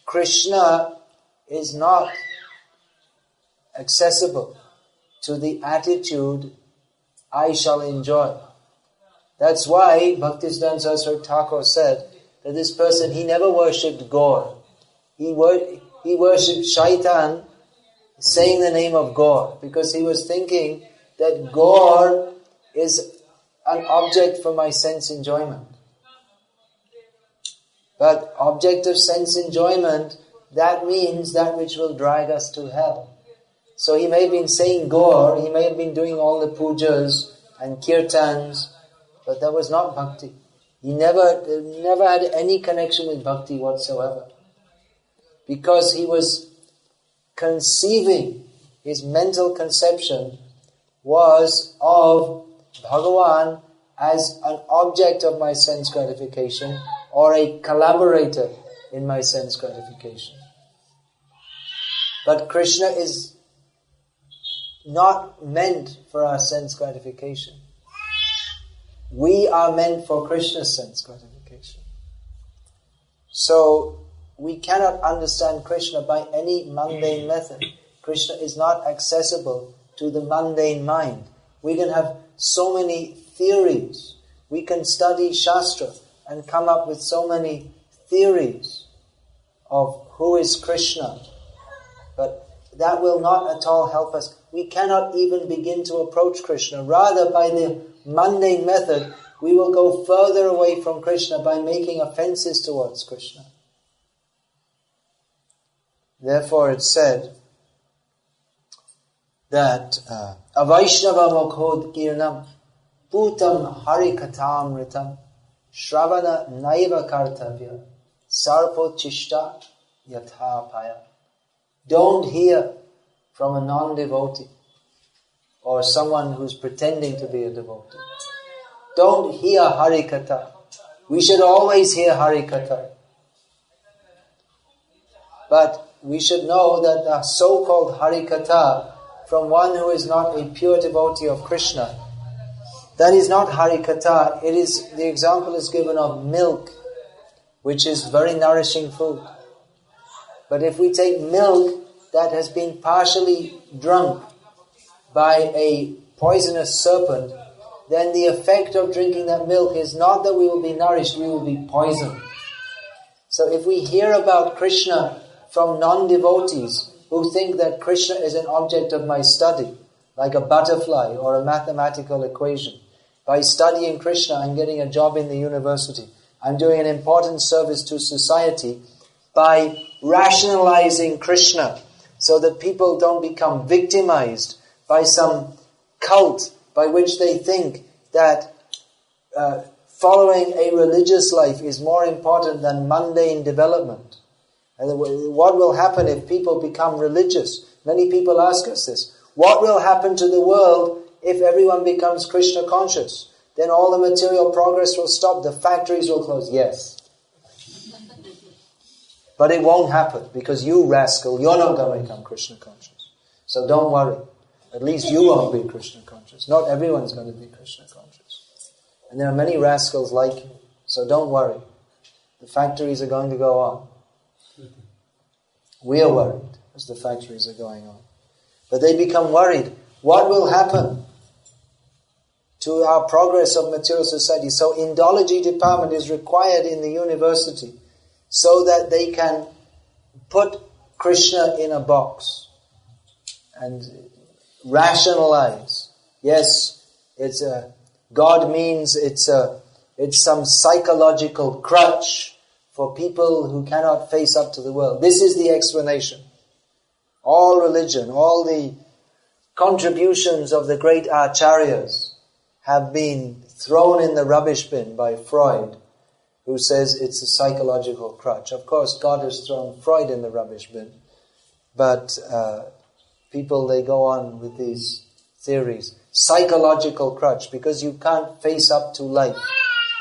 Krishna is not accessible to the attitude, I shall enjoy. That's why Bhaktisiddhanta Saraswati Thakur said that this person, he never worshipped Gaur. He worshipped Shaitan saying the name of Gaur because he was thinking that Gaur is an object for my sense enjoyment. But object of sense enjoyment, that means that which will drag us to hell. So he may have been saying Gaur, he may have been doing all the pujas and kirtans, but that was not bhakti. He never had any connection with bhakti whatsoever. Because he was conceiving, his mental conception was of Bhagavan as an object of my sense gratification or a collaborator in my sense gratification. But Krishna is not meant for our sense gratification. We are meant for Krishna's sense gratification. So we cannot understand Krishna by any mundane method. Krishna is not accessible to the mundane mind. We can have so many theories. We can study Shastra and come up with so many theories of who is Krishna. But that will not at all help us. We cannot even begin to approach Krishna. Rather, by the mundane method, we will go further away from Krishna by making offenses towards Krishna. Therefore it's said that Avaishnava Mokhod Kirnam Putam Harikatam Ritam Shravana Naiva Kartavya Sarpo Chishta Yathapaya. Don't hear from a non-devotee or someone who's pretending to be a devotee. Don't hear Harikatha. We should always hear Harikatha. But we should know that the so-called Harikatha from one who is not a pure devotee of Krishna, that is not Harikatha. It is, the example is given of milk, which is very nourishing food. But if we take milk that has been partially drunk by a poisonous serpent, then the effect of drinking that milk is not that we will be nourished, we will be poisoned. So if we hear about Krishna from non-devotees who think that Krishna is an object of my study, like a butterfly or a mathematical equation, by studying Krishna I'm getting a job in the university, I'm doing an important service to society by rationalizing Krishna so that people don't become victimized by some cult by which they think that following a religious life is more important than mundane development. And what will happen if people become religious? Many people ask us this. What will happen to the world if everyone becomes Krishna conscious? Then all the material progress will stop, the factories will close. Yes. But it won't happen because you rascal, you're not going to become Krishna conscious. So don't worry. At least you won't be Krishna conscious. Not everyone's going to be Krishna conscious. And there are many rascals like you. So don't worry. The factories are going to go on. We are worried as the factories are going on. But they become worried. What will happen to our progress of material society? So Indology department is required in the university so that they can put Krishna in a box and rationalize. Yes, God means it's some psychological crutch for people who cannot face up to the world. This is the explanation. All religion, all the contributions of the great acharyas have been thrown in the rubbish bin by Freud, who says it's a psychological crutch. Of course, God has thrown Freud in the rubbish bin, but people, they go on with these theories. Psychological crutch, because you can't face up to life.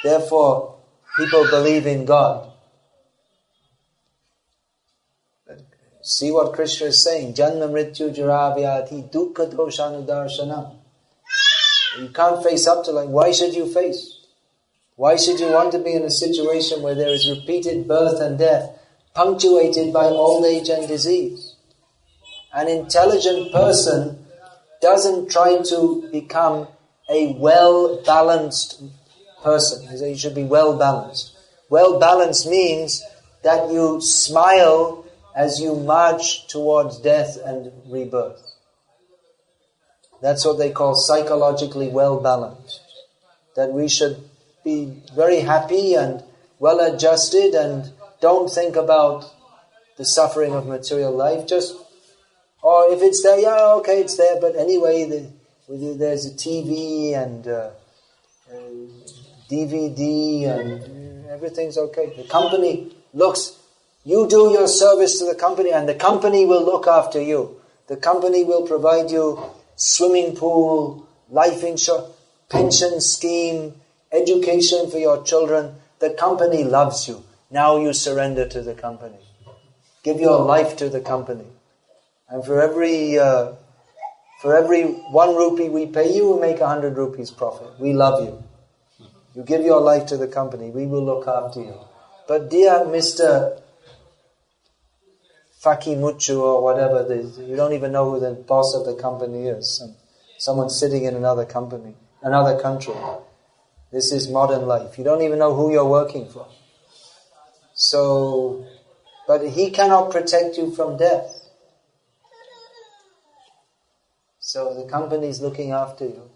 Therefore, people believe in God. See what Krishna is saying. Janma mrityu jara vyadhi dukkha doshanudarshanam. You can't face up to like, why should you face? Why should you want to be in a situation where there is repeated birth and death, punctuated by old age and disease? An intelligent person doesn't try to become a well-balanced person. You should be well-balanced. Well-balanced means that you smile as you march towards death and rebirth. That's what they call psychologically well-balanced. That we should be very happy and well-adjusted and don't think about the suffering of material life. Or if it's there, yeah, okay, it's there. But anyway, there's a TV and DVD and everything's okay. The company looks, you do your service to the company and the company will look after you. The company will provide you swimming pool, life insurance, pension scheme, education for your children. The company loves you. Now you surrender to the company. Give your life to the company. And for every 1 rupee we pay you, we make 100 rupees profit. We love you. You give your life to the company, we will look after you. But dear Mr. Fakimuchu or whatever, you don't even know who the boss of the company is. Someone sitting in another company, another country. This is modern life. You don't even know who you're working for. So, but he cannot protect you from death. So the company is looking after you.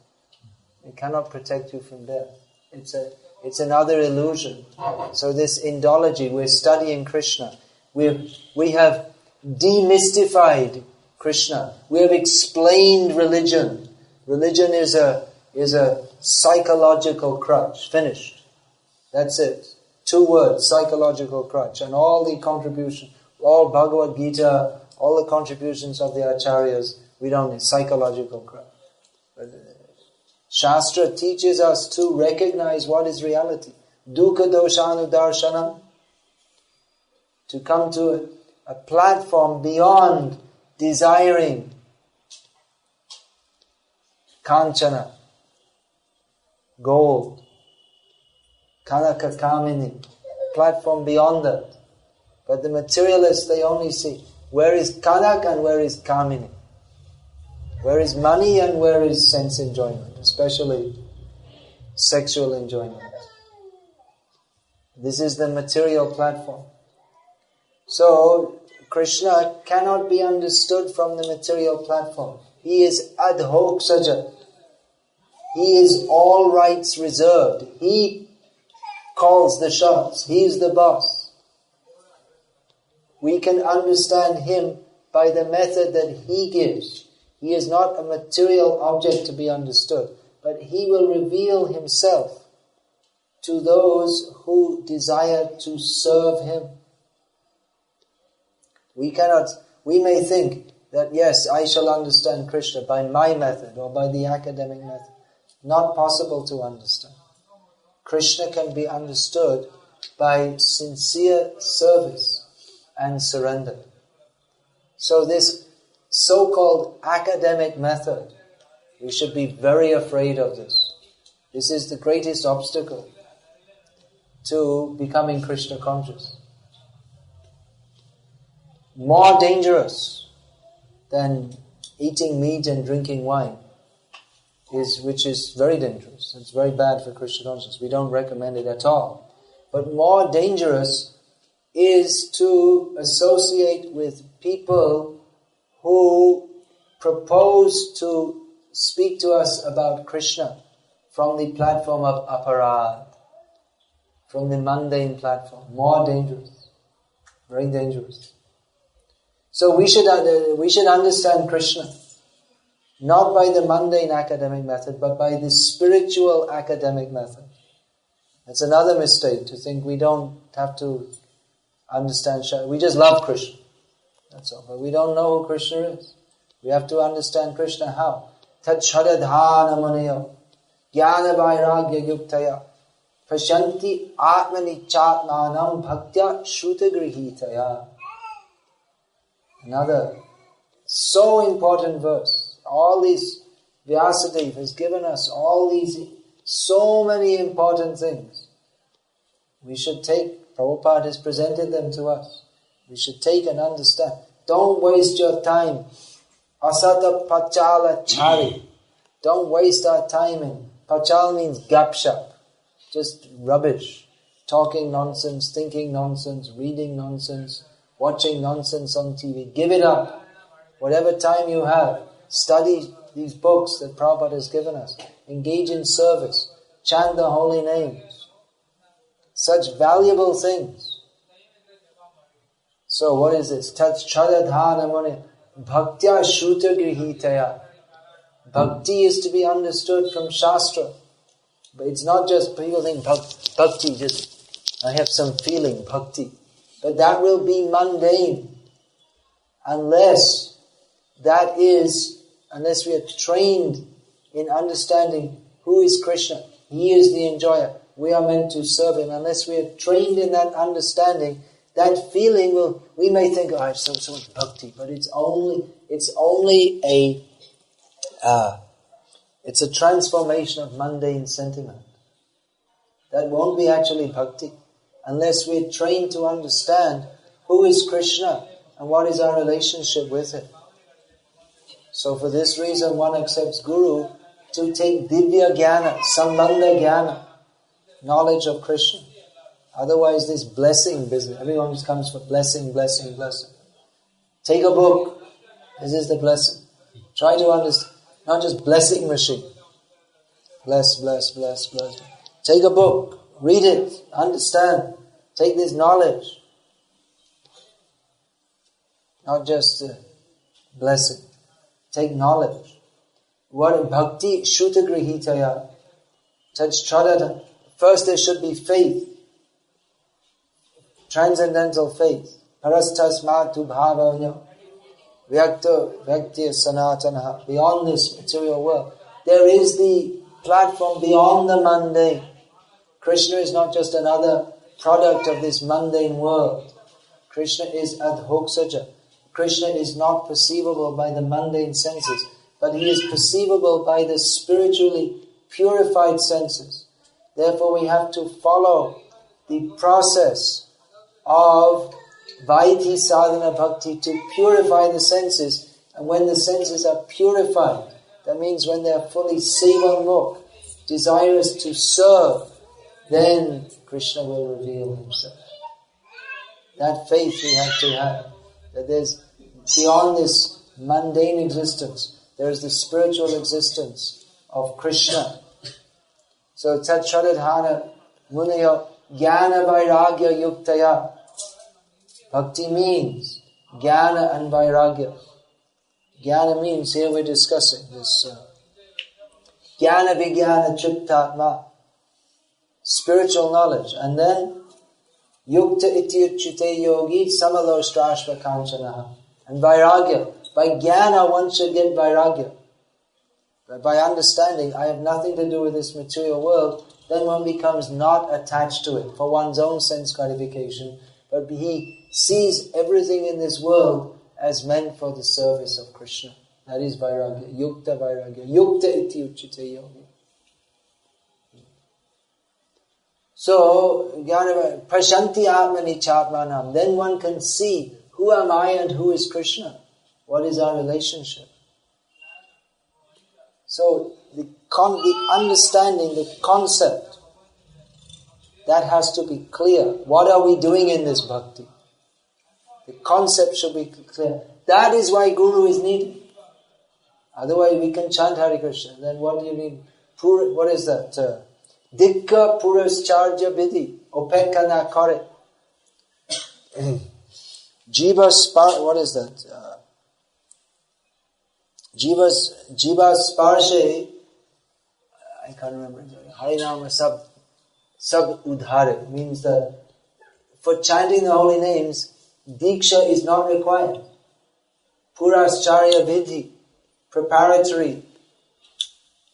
It cannot protect you from death. It's another illusion. So this Indology, we're studying Krishna. We have demystified Krishna. We have explained religion. Religion is a psychological crutch. Finished. That's it. 2 words, psychological crutch. And all the contributions, all Bhagavad-gita, all the contributions of the acharyas, we don't need psychological crutch. But Shastra teaches us to recognize what is reality. Dukkha doshanu darshanam. To come to a platform beyond desiring kanchana, gold, kanaka kamini, platform beyond that. But the materialists, they only see where is kanak and where is kamini. Where is money and where is sense enjoyment, especially sexual enjoyment. This is the material platform. So, Krishna cannot be understood from the material platform. He is ad hoc saja. He is all rights reserved. He calls the shots. He is the boss. We can understand him by the method that he gives. He is not a material object to be understood, but he will reveal himself to those who desire to serve him. We may think that yes, I shall understand Krishna by my method or by the academic method. Not possible to understand. Krishna can be understood by sincere service and surrender. So this so-called academic method, we should be very afraid of this. This is the greatest obstacle to becoming Krishna conscious. More dangerous than eating meat and drinking wine, which is very dangerous. It's very bad for Krishna consciousness. We don't recommend it at all. But more dangerous is to associate with people who propose to speak to us about Krishna from the platform of aparad, from the mundane platform. More dangerous. Very dangerous. So we should understand Krishna, not by the mundane academic method, but by the spiritual academic method. That's another mistake, to think we don't have to understand Krishna. We just love Krishna. That's all. But we don't know who Krishna is. We have to understand Krishna how? Tat shadadhana munayo jnana vairagya yuktaya pasyanti atmani chatmanam bhaktya shruta grihitaya. Another so important verse. All these, Vyasadeva has given us all these, so many important things. We should take, Prabhupada has presented them to us. We should take and understand. Don't waste your time. Asata pachala chari. Don't waste our time in. Pachal means gapshap. Just rubbish. Talking nonsense, thinking nonsense, reading nonsense, watching nonsense on TV. Give it up. Whatever time you have, study these books that Prabhupada has given us. Engage in service. Chant the holy names. Such valuable things. So what is this? Tat chadadhana muni bhaktya shruta grihitaya. Bhakti is to be understood from Shastra. But it's not just people think bhakti, just I have some feeling, bhakti. But that will be mundane unless we are trained in understanding who is Krishna. He is the enjoyer. We are meant to serve Him. Unless we are trained in that understanding, that feeling we may think, I have so much bhakti, but it's only it's a transformation of mundane sentiment. That won't be actually bhakti unless we're trained to understand who is Krishna and what is our relationship with Him. So for this reason one accepts Guru to take Divya Jnana, Sambandha Jnana, knowledge of Krishna. Otherwise this blessing business, everyone just comes for blessing, blessing, blessing. Take a book, this is the blessing. Try to understand, not just blessing machine. Bless, bless, bless, bless. Take a book, read it, understand, take this knowledge. Not just blessing. Take knowledge. What bhakti shruta grihitaya. First there should be faith. Transcendental faith. Parastasmatu bhavanya. Vyakta sanatana. Beyond this material world. There is the platform beyond the mundane. Krishna is not just another product of this mundane world. Krishna is adhoksaja. Krishna is not perceivable by the mundane senses, but He is perceivable by the spiritually purified senses. Therefore we have to follow the process of Vaidhi sadhana bhakti to purify the senses. And when the senses are purified, that means when they are fully sevanmukh, desirous to serve, then Krishna will reveal Himself. That faith we have to have. That there's beyond this mundane existence, there is the spiritual existence of Krishna. So tat chadadhana munaya jnana vairagya yuktaya. Bhakti means jnana and vairagya. Jnana means, here we're discussing this jnana vijnana chittatma, spiritual knowledge. And then yukta ityuchite yogi samalo strashva kanchanaha. And vairagya. By jnana one should get vairagya. But by understanding, I have nothing to do with this material world, then one becomes not attached to it for one's own sense gratification, but he sees everything in this world as meant for the service of Krishna. That is vairagya. Yukta vairagya. Yukta iti uchite yogi. So, prashanti atmani chatmanam. Then one can see, who am I and who is Krishna? What is our relationship? So, the understanding, the concept, that has to be clear. What are we doing in this bhakti? The concept should be clear. That is why Guru is needed. Otherwise we can chant Hare Krishna. Then what do you need? What is that? Dikka purascharya vidhi. Opeka na kare. What is that? Jiva sparshe. I can't remember. Harinama sab udhare. Means that for chanting the holy names, Diksha is not required. Purascharya vidhi, preparatory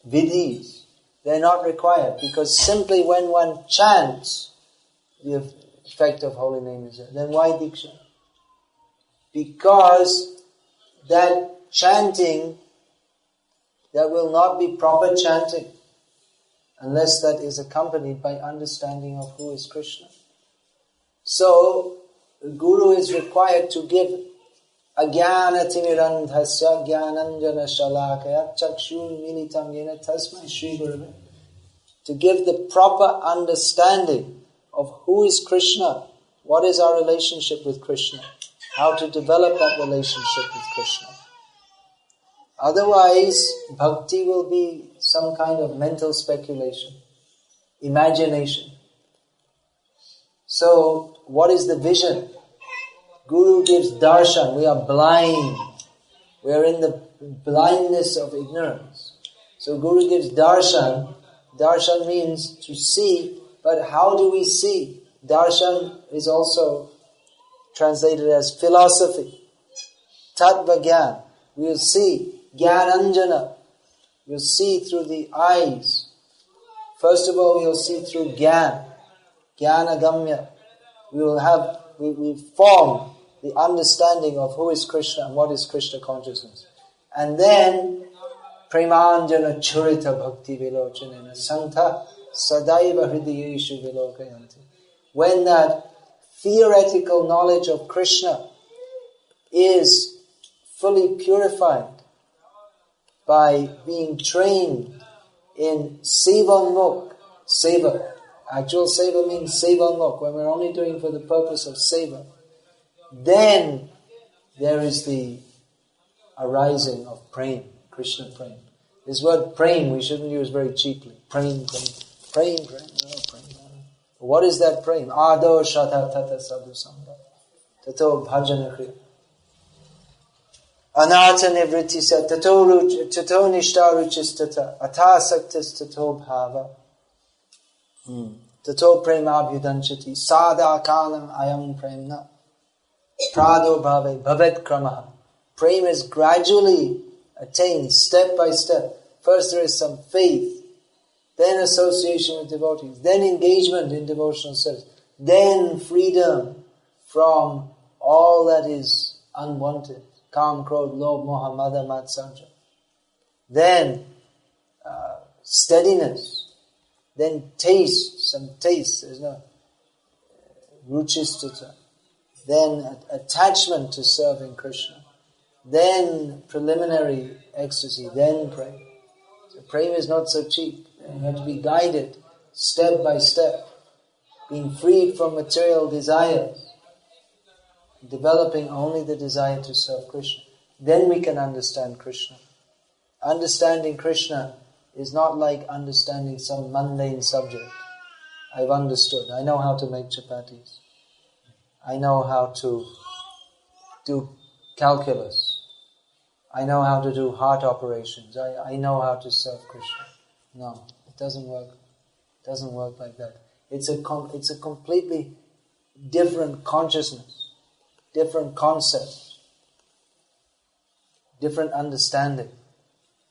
vidhis, they're not required, because simply when one chants, the effect of holy name is there. Then why Diksha? because that chanting, that will not be proper chanting unless that is accompanied by understanding of who is Krishna. So, the Guru is required to give Ajnana timirandhasya jnananjana shalakaya chakshur militam yena tasmai Shri Gurave. To give the proper understanding of who is Krishna, what is our relationship with Krishna, how to develop that relationship with Krishna. Otherwise, bhakti will be some kind of mental speculation, imagination. So, what is the vision? Guru gives darshan. We are blind. We are in the blindness of ignorance. So Guru gives darshan. Darshan means to see, but how do we see? Darshan is also translated as philosophy. Tattva Gyan. We will see. Jnananjana. We will see through the eyes. First of all, we will see through Gyan. Jnanagamya. We form the understanding of who is Krishna and what is Krishna consciousness. And then, Premanjana Churita Bhakti Vilochanena Santa Sadaiva Hridayeshu Vilokayanti. When that theoretical knowledge of Krishna is fully purified by being trained in Sevanmukh, Seva. Actual Seva means Sevanmukh, when we're only doing for the purpose of Seva. Then there is the arising of prem, Krishna prem. This word prem we shouldn't use very cheaply. Prem. What is that prem? Ado shata tata sadhu sangha. Tato bhajana kriya. Anata nivritti sat tato nishta ruchistata. Atasaktis tato bhava. Tato prema abhyudanchati. Sada kalam ayam premna. Prado bhave bhavet kramaha. Prema is gradually attained step by step. First there is some faith, then association with devotees, then engagement in devotional service, then freedom from all that is unwanted. Kam, krodh, lobh, moha, mada, matsarja. Then steadiness. Then taste, some taste. There's no ruchistata. Then attachment to serving Krishna. Then preliminary ecstasy. Then prema. So prema is not so cheap. You have to be guided step by step. Being freed from material desires. Developing only the desire to serve Krishna. Then we can understand Krishna. Understanding Krishna is not like understanding some mundane subject. I've understood. I know how to make chapatis. I know how to do calculus. I know how to do heart operations. I know how to serve Krishna. No, it doesn't work. It doesn't work like that. It's a completely different consciousness, different concept, different understanding.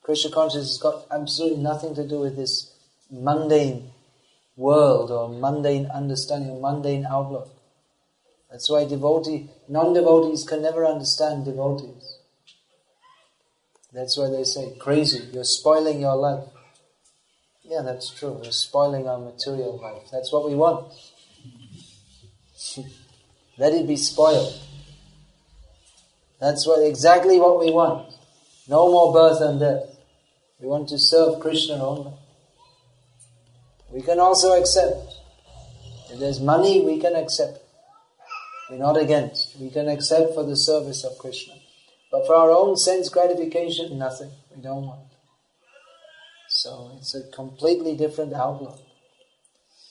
Krishna consciousness has got absolutely nothing to do with this mundane world or mundane understanding or mundane outlook. That's why non-devotees can never understand devotees. That's why they say, crazy, you're spoiling your life. Yeah, that's true. We're spoiling our material life. That's what we want. Let it be spoiled. That's exactly what we want. No more birth and death. We want to serve Krishna only. We can also accept. If there's money, we can accept. We're not against. We can accept for the service of Krishna. But for our own sense gratification, nothing. We don't want. So it's a completely different outlook.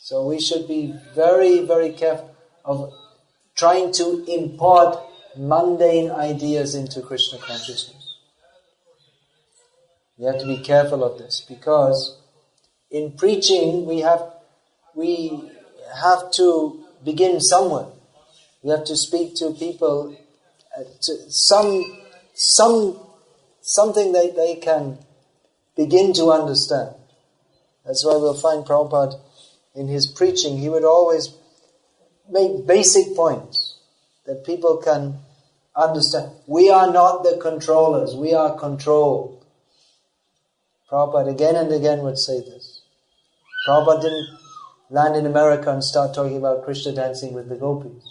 So we should be very, very careful of trying to import mundane ideas into Krishna consciousness. We have to be careful of this because in preaching we have to begin somewhere. We have to speak to people to something that they can begin to understand. That's why we'll find Prabhupada in his preaching, he would always make basic points that people can understand. We are not the controllers, we are controlled. Prabhupada again and again would say this. Prabhupada didn't land in America and start talking about Krishna dancing with the gopis.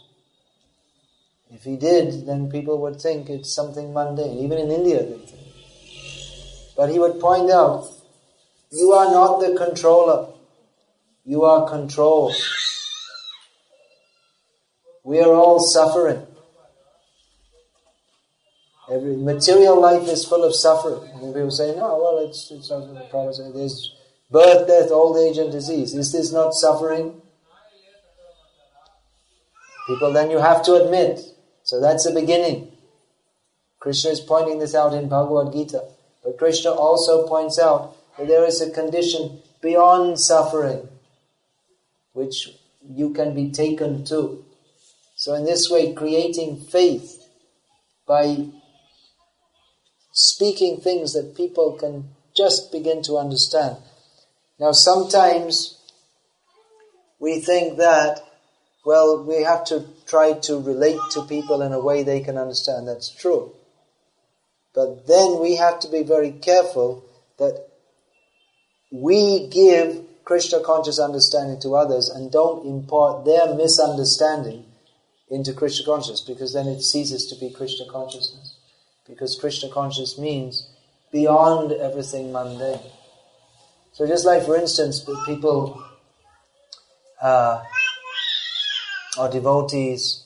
If he did, then people would think it's something mundane. Even in India they think. But he would point out, you are not the controller. You are controlled. We are all suffering. Every material life is full of suffering. And people say, no, well, it's not the Prabhupada said. There's birth, death, old age and disease. Is this not suffering? People, then you have to admit. So that's the beginning. Krishna is pointing this out in Bhagavad-gita. But Krishna also points out that there is a condition beyond suffering, which you can be taken to. So in this way, creating faith by speaking things that people can just begin to understand. Now sometimes we think that, well, we have to try to relate to people in a way they can understand. That's true. But then we have to be very careful that we give Krishna conscious understanding to others and don't impart their misunderstanding into Krishna consciousness, because then it ceases to be Krishna consciousness. Because Krishna consciousness means beyond everything mundane. So just like, for instance, people or devotees,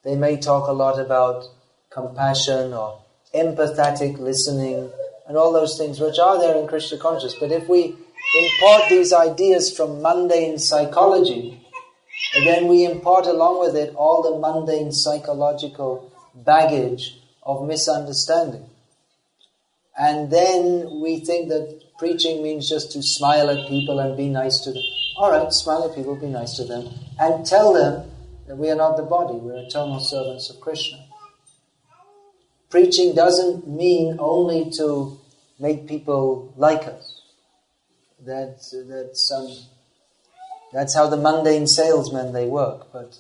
they may talk a lot about compassion or empathetic listening and all those things which are there in Krishna consciousness. But if we import these ideas from mundane psychology, and then we import along with it all the mundane psychological baggage of misunderstanding. And then we think that preaching means just to smile at people and be nice to them. Alright, smile at people, be nice to them, and tell them that we are not the body, we are eternal servants of Krishna. Preaching doesn't mean only to make people like us. That's how the mundane salesmen they work. But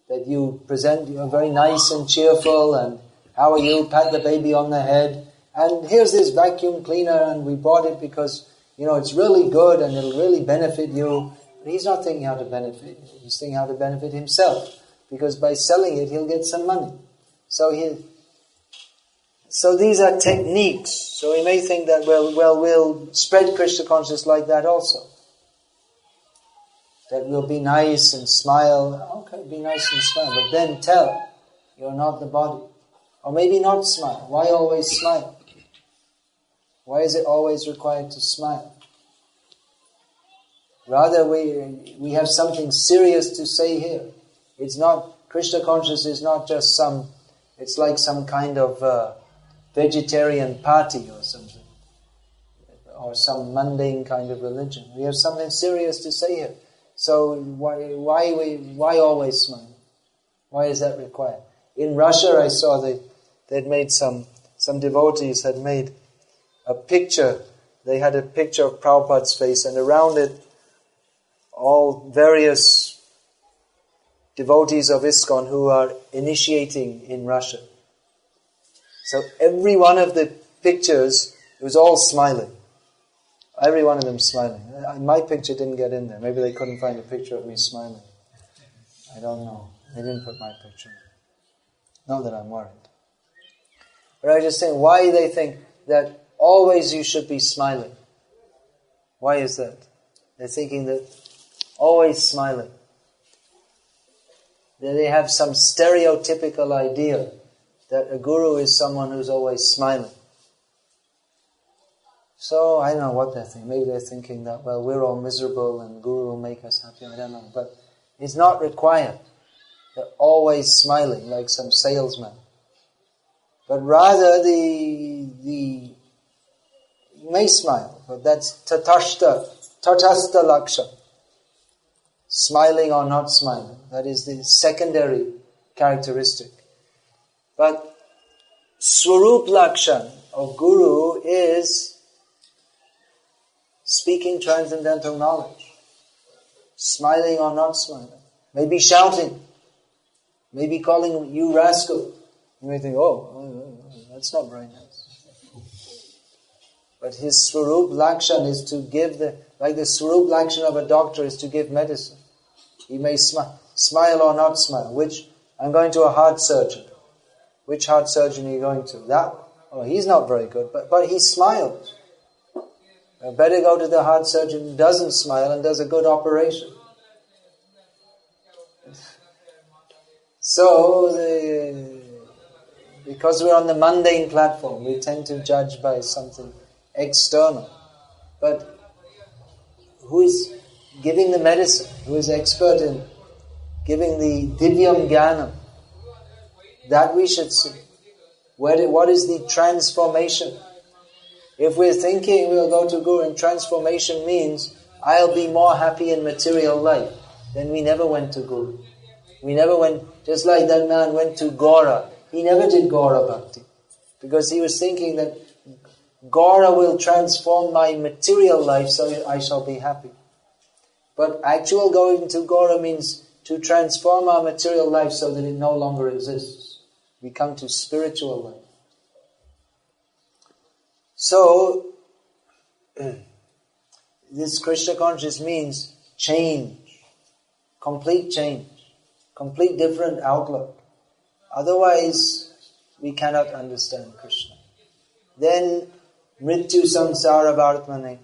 that you present, you're very nice and cheerful, and how are you? Pat the baby on the head, and here's this vacuum cleaner, and we bought it because it's really good and it'll really benefit you. But he's not thinking how to benefit you. He's thinking how to benefit himself, because by selling it he'll get some money. So these are techniques. So we may think that, we'll spread Krishna consciousness like that also. That we'll be nice and smile. Okay, be nice and smile. But then tell, you're not the body. Or maybe not smile. Why always smile? Why is it always required to smile? Rather, we have something serious to say here. It's not, Krishna consciousness is not just it's like some kind of vegetarian party or something, or some mundane kind of religion. We have something serious to say here. So why always smile? Why is that required? In Russia, I saw they'd made some devotees had made a picture. They had a picture of Prabhupada's face, and around it, all various devotees of ISKCON who are initiating in Russia. So every one of the pictures, it was all smiling. Every one of them smiling. My picture didn't get in there. Maybe they couldn't find a picture of me smiling. I don't know. They didn't put my picture in. Not that I'm worried. But I was just saying, why they think that always you should be smiling. Why is that? They're thinking that always smiling. That they have some stereotypical idea that a guru is someone who's always smiling. So, I don't know what they're thinking. Maybe they're thinking that, we're all miserable and guru will make us happy. I don't know. But it's not required. They're always smiling like some salesman. But rather, you may smile, but that's tatashta laksha. Smiling or not smiling. That is the secondary characteristic. But Swarup Lakshan of Guru is speaking transcendental knowledge. Smiling or not smiling. Maybe shouting. Maybe calling you rascal. You may think, oh, that's not very nice. But his Swarup Lakshan is to give like the Swarup Lakshan of a doctor is to give medicine. He may smile or not smile. I'm going to a heart surgeon. Which heart surgeon are you going to? That? Oh, he's not very good, but he smiles. Better go to the heart surgeon who doesn't smile and does a good operation. So, because we're on the mundane platform, we tend to judge by something external. But who is giving the medicine? Who is expert in giving the divyam jnanam? That we should see. What is the transformation? If we're thinking we'll go to Guru and transformation means I'll be more happy in material life, then we never went to Guru. We never went, just like that man went to Gaura. He never did Gaura Bhakti. Because he was thinking that Gaura will transform my material life so I shall be happy. But actual going to Gaura means to transform our material life so that it no longer exists. We come to spiritual life. So, this Krishna consciousness means change. Complete change. Complete different outlook. Otherwise, we cannot understand Krishna. Then, mrityu samsara vartmane,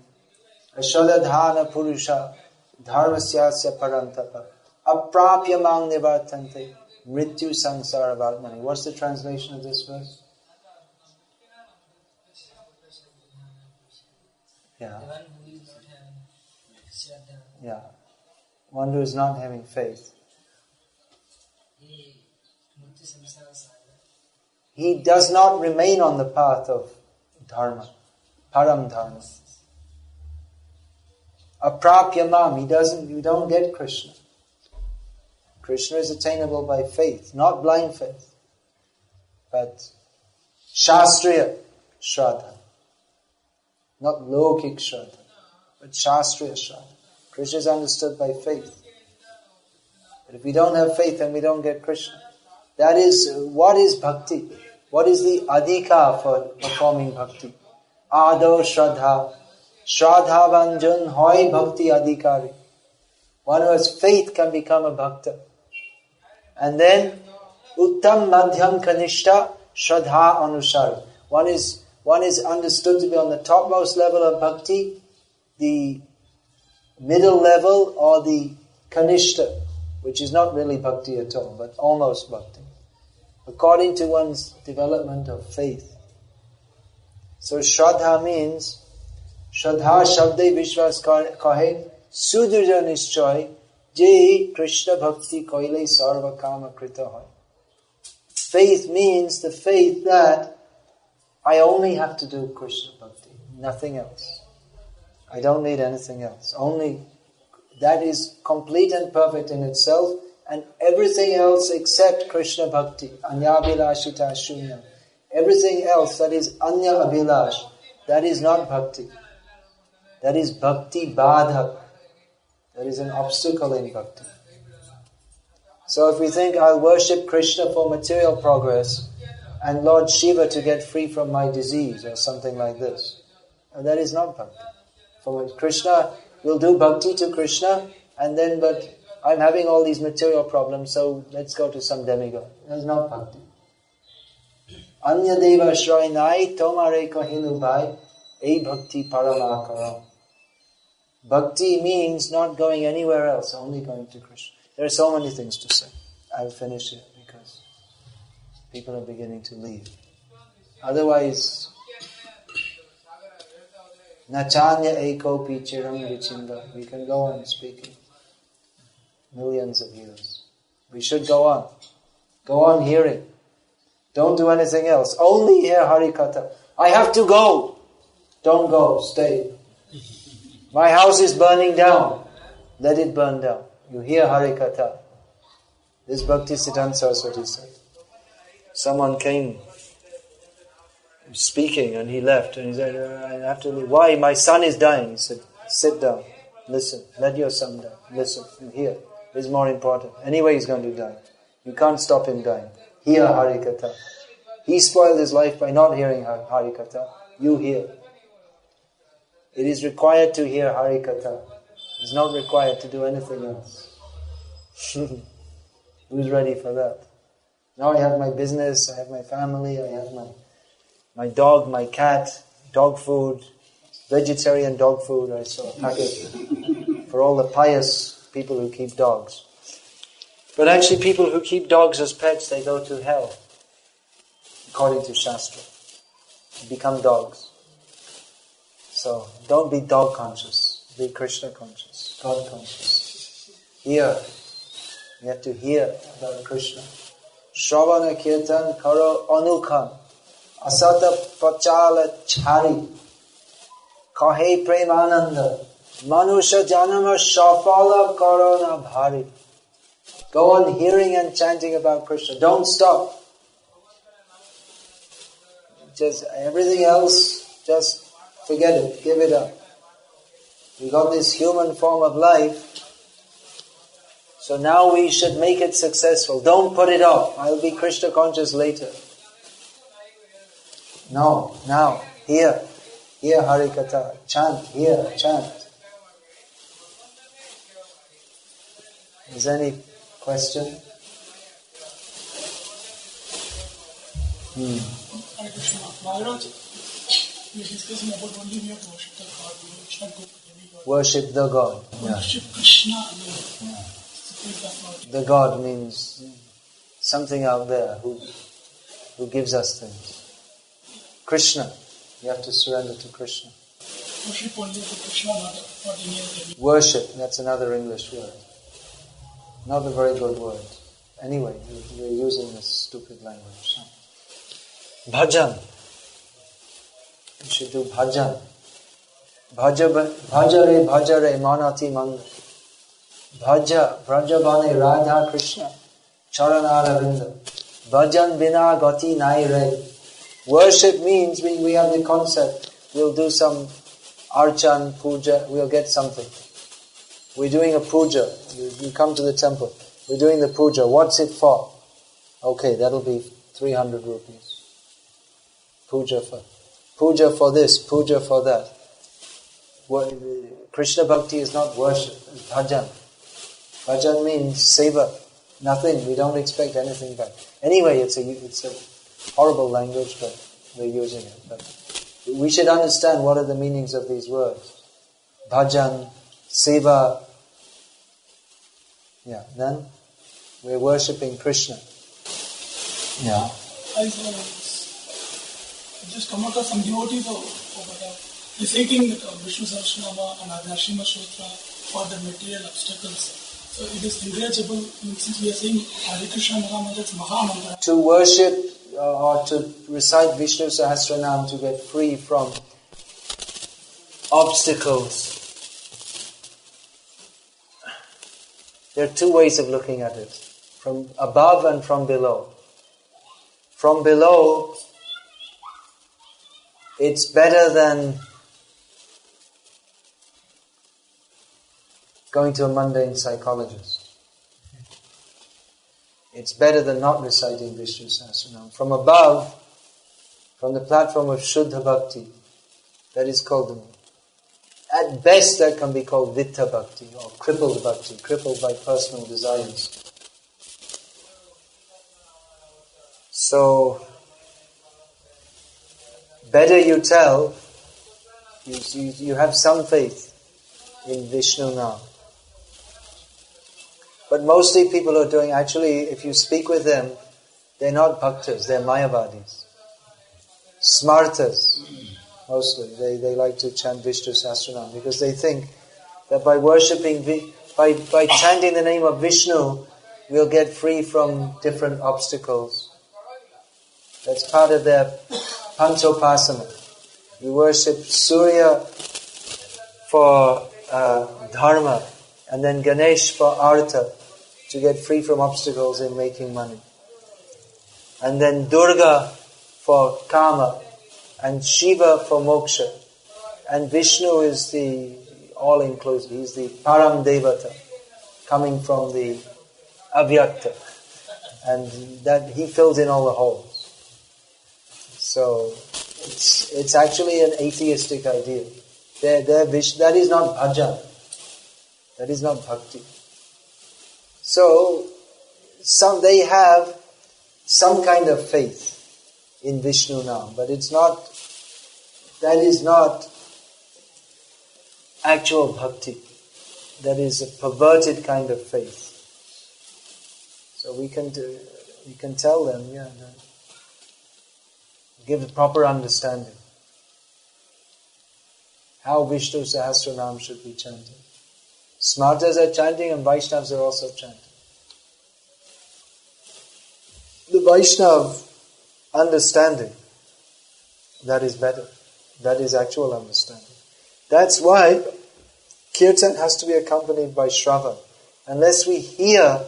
ashadadhana purusha, dharmasyasya parantapa, aprapya mang nivartante, mrityu samsara vartmane. What's the translation of this verse? Yeah. Yeah. One who is not having faith. He does not remain on the path of dharma, param dharma. Aprapyamam, you don't get Krishna. Krishna is attainable by faith, not blind faith, but shastriya shraddha. Not lokik shraddha, but shastriya shraddha. Krishna is understood by faith. But if we don't have faith, then we don't get Krishna. That is, what is bhakti? What is the adhika for performing bhakti? Ado shraddha. Shraddha vanjan hoy bhakti adhikari. One who has faith can become a bhakta. And then, uttam madhyam kanishta shraddha anushara. One is understood to be on the topmost level of bhakti, the middle level, or the kanishta, which is not really bhakti at all, but almost bhakti, according to one's development of faith. So Shraddha means, Shraddha Shabde Vishwas Kahe Sudurja Nishchoy Je Krishna Bhakti Koile Sarva Kama Krita Hoy. Faith means the faith that I only have to do Krishna Bhakti, nothing else. I don't need anything else. Only that is complete and perfect in itself, and everything else except Krishna Bhakti, Anya Abhilashita Shunya. Everything else that is Anya Abhilash, that is not Bhakti. That is Bhakti Badha. That is an obstacle in Bhakti. So if we think I'll worship Krishna for material progress and Lord Shiva to get free from my disease or something like this, that is not Bhakti. For Krishna, we'll do Bhakti to Krishna but I'm having all these material problems, so let's go to some demigod. That's not Bhakti. Anya deva shrainai tomare kahinu bhai ei bhakti paramakaram. Bhakti means not going anywhere else, only going to Krishna. There are so many things to say. I'll finish it because people are beginning to leave. Otherwise, nachanya ekopi chiram vichinda. We can go on speaking millions of years. We should go on. Go on hearing. Don't do anything else. Only hear Harikatha. I have to go. Don't go. Stay. My house is burning down. Let it burn down. You hear Harikatha. This Bhakti Siddhanta Saraswati said. Someone came speaking and he left and he said, I have to leave. Why? My son is dying. He said, sit down. Listen. Let your son die. Listen. You hear. This is more important. Anyway, he's going to die. You can't stop him dying. Hear Harikatha. He spoiled his life by not hearing Harikatha. You hear. It is required to hear Harikatha. It is not required to do anything else. Who's ready for that? Now I have my business, I have my family, I have my dog, my cat, dog food, vegetarian dog food. I saw a packet for all the pious people who keep dogs. But actually people who keep dogs as pets, they go to hell, according to Shastra. They become dogs. So don't be dog conscious, be Krishna conscious, God conscious. Hear. You have to hear about Krishna. Shravana kirtan karo anukhan asata pachala chari kahe premananda manusha janama shafala karana bhari. Go on hearing and chanting about Krishna. Don't stop. Just everything else, just forget it, give it up. We got this human form of life, so now we should make it successful. Don't put it off. I'll be Krishna conscious later. No, now, hear Harikatha, chant, hear, chant. Is there any question? Hare Krishna. Maharaj, we are discussing about only we have to worship the God. We should not go to demigod. Worship the God. Worship Krishna alone. Yeah. The God means something out there who gives us things. Krishna. You have to surrender to Krishna. Worship only to Krishna, not any other demigod. Worship, that's another English word. Not a very good word. Anyway, we're using this stupid language. Bhajan. You should do bhajan. Bhajare manati manga. Bhaja, Brajabane Radha Krishna, Charanara Vinda. Bhajan bina gati nai re. Worship means, we have the concept, we'll do some archan, puja, we'll get something. We're doing a puja, you come to the temple, we're doing the puja, what's it for? Okay, that'll be 300 rupees. Puja for this, puja for that. Krishna Bhakti is not worship, it's bhajan. Bhajan means seva, nothing, we don't expect anything back. Anyway, it's a horrible language, but we're using it. But we should understand what are the meanings of these words. Bhajan, seva. Yeah, then we're worshipping Krishna. Yeah. I just come across some devotees reciting Vishnu Sahasranama and Adhyashima Stotra for the material obstacles. So it is encourageable, since we are saying Hare Krishna Mahamantra, it's Mahamantra. To worship or to recite Vishnu Sahasranam to get free from obstacles. There are two ways of looking at it. From above and from below. From below, it's better than going to a mundane psychologist. It's better than not reciting Vishnu Sahasranam. From above, from the platform of Shuddha Bhakti, that is called, at best that can be called Vitta Bhakti or crippled Bhakti, crippled by personal desires. So, better you tell, you have some faith in Vishnu now. But mostly people are doing, actually, if you speak with them, they're not bhaktas, they're mayavadis. Smartas, mostly. They like to chant Vishnu Sahasranam because they think that by worshipping, by chanting the name of Vishnu, we'll get free from different obstacles. That's part of their Panchopasana. We worship Surya for dharma, and then Ganesh for artha, to get free from obstacles in making money. And then Durga for kama, and Shiva for moksha. And Vishnu is the all-inclusive. He's the Param Devata, coming from the Avyakta. And that he fills in all the holes. So it's actually an atheistic idea. That is not bhajan. That is not bhakti. So they have some kind of faith in Vishnu now, but that is not actual bhakti. That is a perverted kind of faith. So we can tell them, give a proper understanding how Vishnu Sahasranam should be chanted. Smartas are chanting and Vaishnavas are also chanting. The Vaishnav understanding, that is better. That is actual understanding. That's why Kirtan has to be accompanied by Shravan. Unless we hear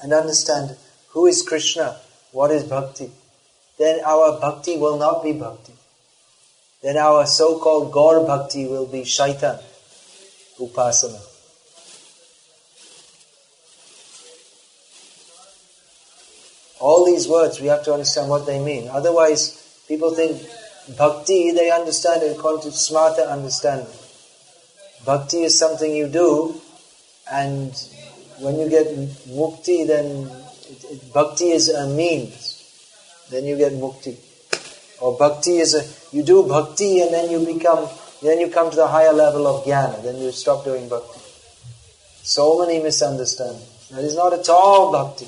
and understand who is Krishna, what is Bhakti, then our Bhakti will not be Bhakti. Then our so-called Gaur Bhakti will be Shaitan Upasana. All these words, we have to understand what they mean. Otherwise, people think Bhakti, they understand it according to smarta understanding. Bhakti is something you do, and when you get mukti, then bhakti is a means. Then you get mukti. Or bhakti is you do bhakti and then you come to the higher level of jnana. Then you stop doing bhakti. So many misunderstandings. That is not at all bhakti.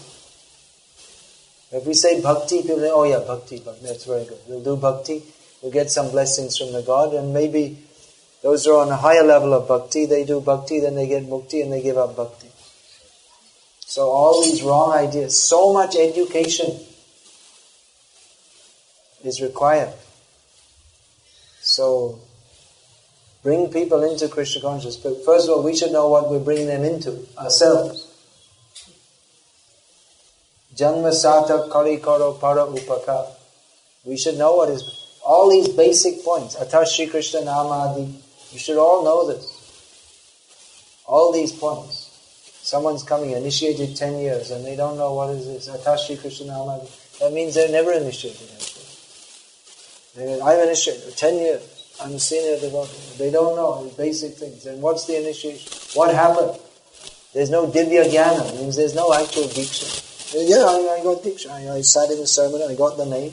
If we say bhakti, people say, oh yeah, bhakti, that's very good. We'll do bhakti, we'll get some blessings from the God, and maybe those who are on a higher level of bhakti, they do bhakti, then they get mukti and they give up bhakti. So all these wrong ideas, so much education is required. So bring people into Krishna consciousness. But first of all, we should know what we're bringing them into, ourselves. Janma sata kari karo para upaka. We should know what is all these basic points. Atha Shri Krishna Namadi. You should all know this. All these points. Someone's coming, initiated 10 years, and they don't know what is this. Atha Shri Krishna Namadi. That means they're never initiated. I'm initiated 10 years. I'm a senior devotee. They don't know the basic things. And what's the initiation? What happened? There's no divya jnana. It means there's no actual diksha. Yeah, I got diksha. I sat in the ceremony. I got the name.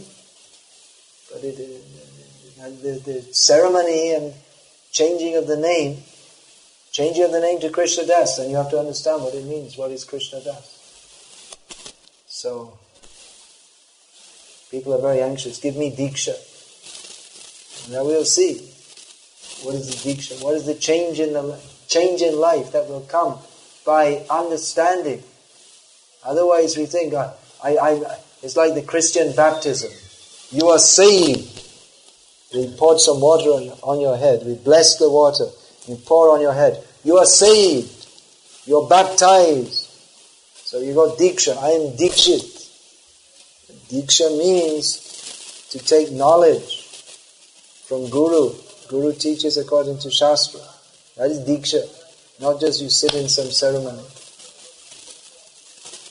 But the ceremony and changing of the name to Krishna Das, then you have to understand what it means. What is Krishna Das? So people are very anxious. Give me diksha. And now we'll see what is the diksha, what is the change in life that will come by understanding. Otherwise we think, it's like the Christian baptism. You are saved. We poured some water on your head. We bless the water. We pour on your head. You are saved. You are baptized. So you got diksha. I am dikshit. Diksha means to take knowledge from Guru. Guru teaches according to Shastra. That is diksha. Not just you sit in some ceremony.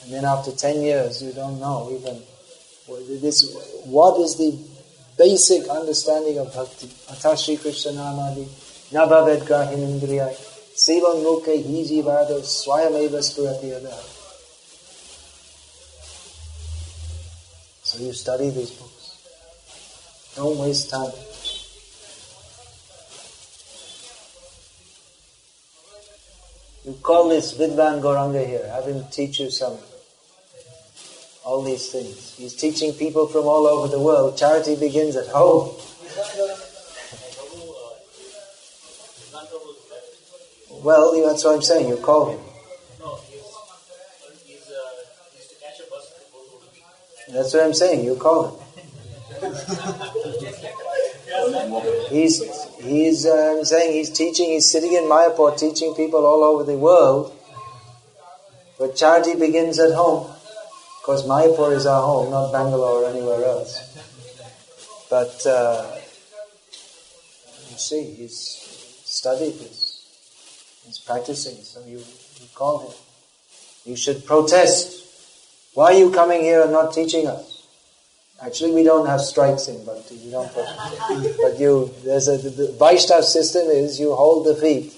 And then after 10 years you don't know even what is the basic understanding of bhakti. Atha Shri Krishna Namadi Nabhaved Grahin Indriyai Sivan Mukhe Hiji Vado Swayameva Spurati Yada. So you study these books. Don't waste time. You call this Vidvan Gauranga here. Have him teach you all these things. He's teaching people from all over the world. Charity begins at home. Well, that's what I'm saying. You call him. That's what I'm saying. You call him. I'm saying he's teaching. He's sitting in Mayapur teaching people all over the world. But charity begins at home. Of course, Mayapur is our home, not Bangalore or anywhere else. But you see, he's studied this. He's practicing, so you call him. You should protest. Why are you coming here and not teaching us? Actually, we don't have strikes in Bhakti. We don't put, but the Vaishnava system is you hold the feet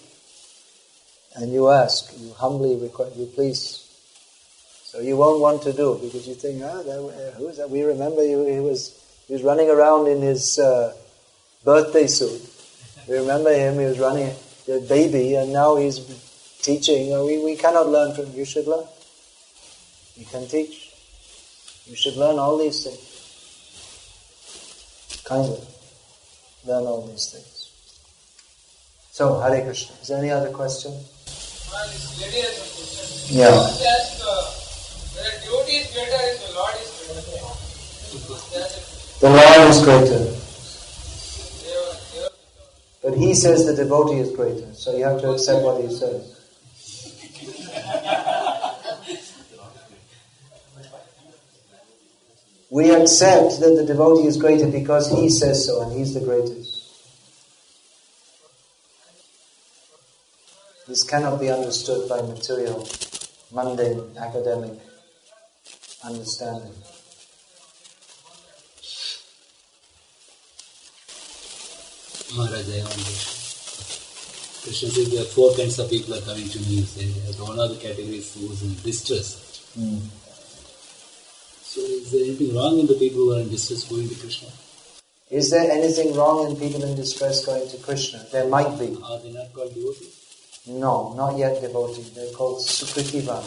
and you ask, you humbly request, you please. So you won't want to do because you think, who is that? We remember he was running around in his birthday suit. We remember him. He was running a baby, and now he's teaching. We cannot learn from him. You should learn. You can teach. You should learn all these things. Kindly learn all these things. So, Hare Krishna. Is there any other question? Yeah. The devotee is greater and the Lord is greater. The Lord is greater. But he says the devotee is greater, so you have to accept what he says. We accept that the devotee is greater because he says so and he's the greatest. This cannot be understood by material, mundane, academic understanding. Maharaj, I want Krishna says there are 4 kinds of people are coming to me. One of the categories who is in distress. So is there anything wrong in the people who are in distress going to Krishna? Is there anything wrong in people in distress going to Krishna? There might be. Are they not called devotees? No, not yet devotees. They're called Sukritivan.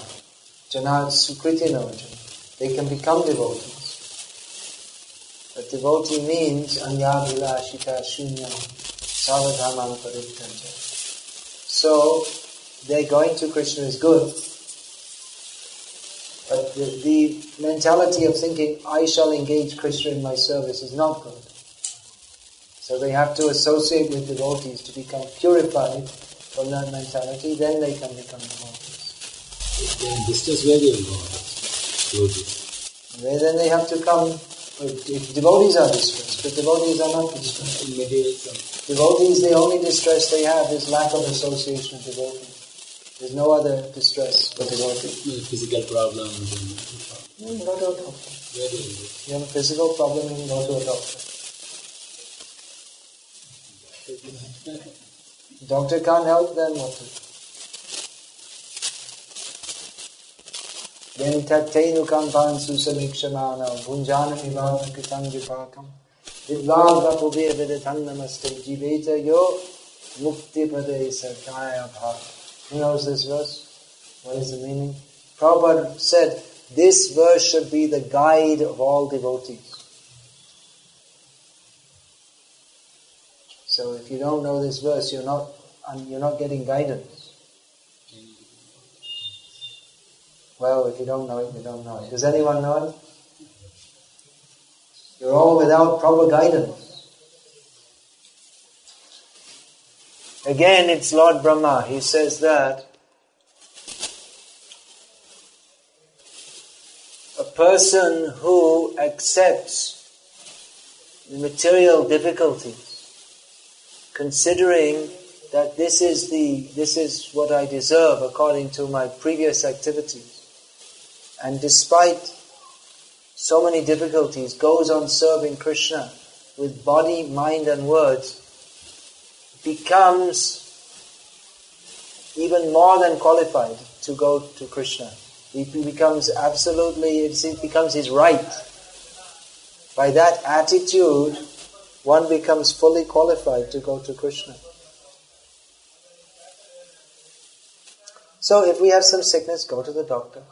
Jana Sukritino. They can become devotees. But devotee means Anyabhilashita Shunya Savadhamam Parittanja. So, their going to Krishna is good. But the mentality of thinking, I shall engage Krishna in my service is not good. So they have to associate with devotees to become purified from that mentality, then they can become devotees. If they are in distress, where they will go? Devotees. Then they have to come, if devotees are distressed, but devotees are not distressed. Devotees, the only distress they have is lack of association with devotees. There's no other distress for devotees. Physical problems. Go to a doctor. Where they will go? You have a physical problem, you can go to a doctor. Doctor can't help, then what to do? Then tattenu kampan susamikshamana bhunjana vivana kritam vipakam vidvagva pubir viditam namaste jiveta yo mukti pade sarkaya bhav. Who knows this verse? What is the meaning? Prabhupada said, this verse should be the guide of all devotees. So if you don't know this verse, you're not getting guidance. Well, if you don't know it, you don't know it. Does anyone know it? You're all without proper guidance. Again, it's Lord Brahma. He says that a person who accepts the material difficulties, considering that this is what I deserve according to my previous activities, and despite so many difficulties, goes on serving Krishna with body, mind and words, becomes even more than qualified to go to Krishna. It becomes it becomes his right. By that attitude, one becomes fully qualified to go to Krishna. So if we have some sickness, go to the doctor.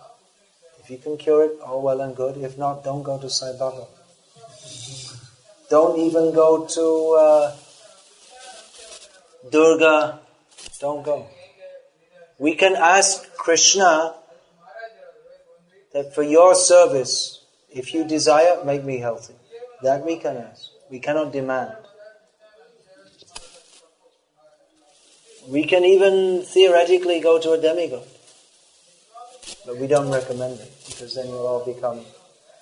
If you can cure it, all well and good. If not, don't go to Sai Baba. Don't even go to Durga. Don't go. We can ask Krishna that for your service, if you desire, make me healthy. That we can ask. We cannot demand. We can even theoretically go to a demigod. But we don't recommend it, because then you'll all become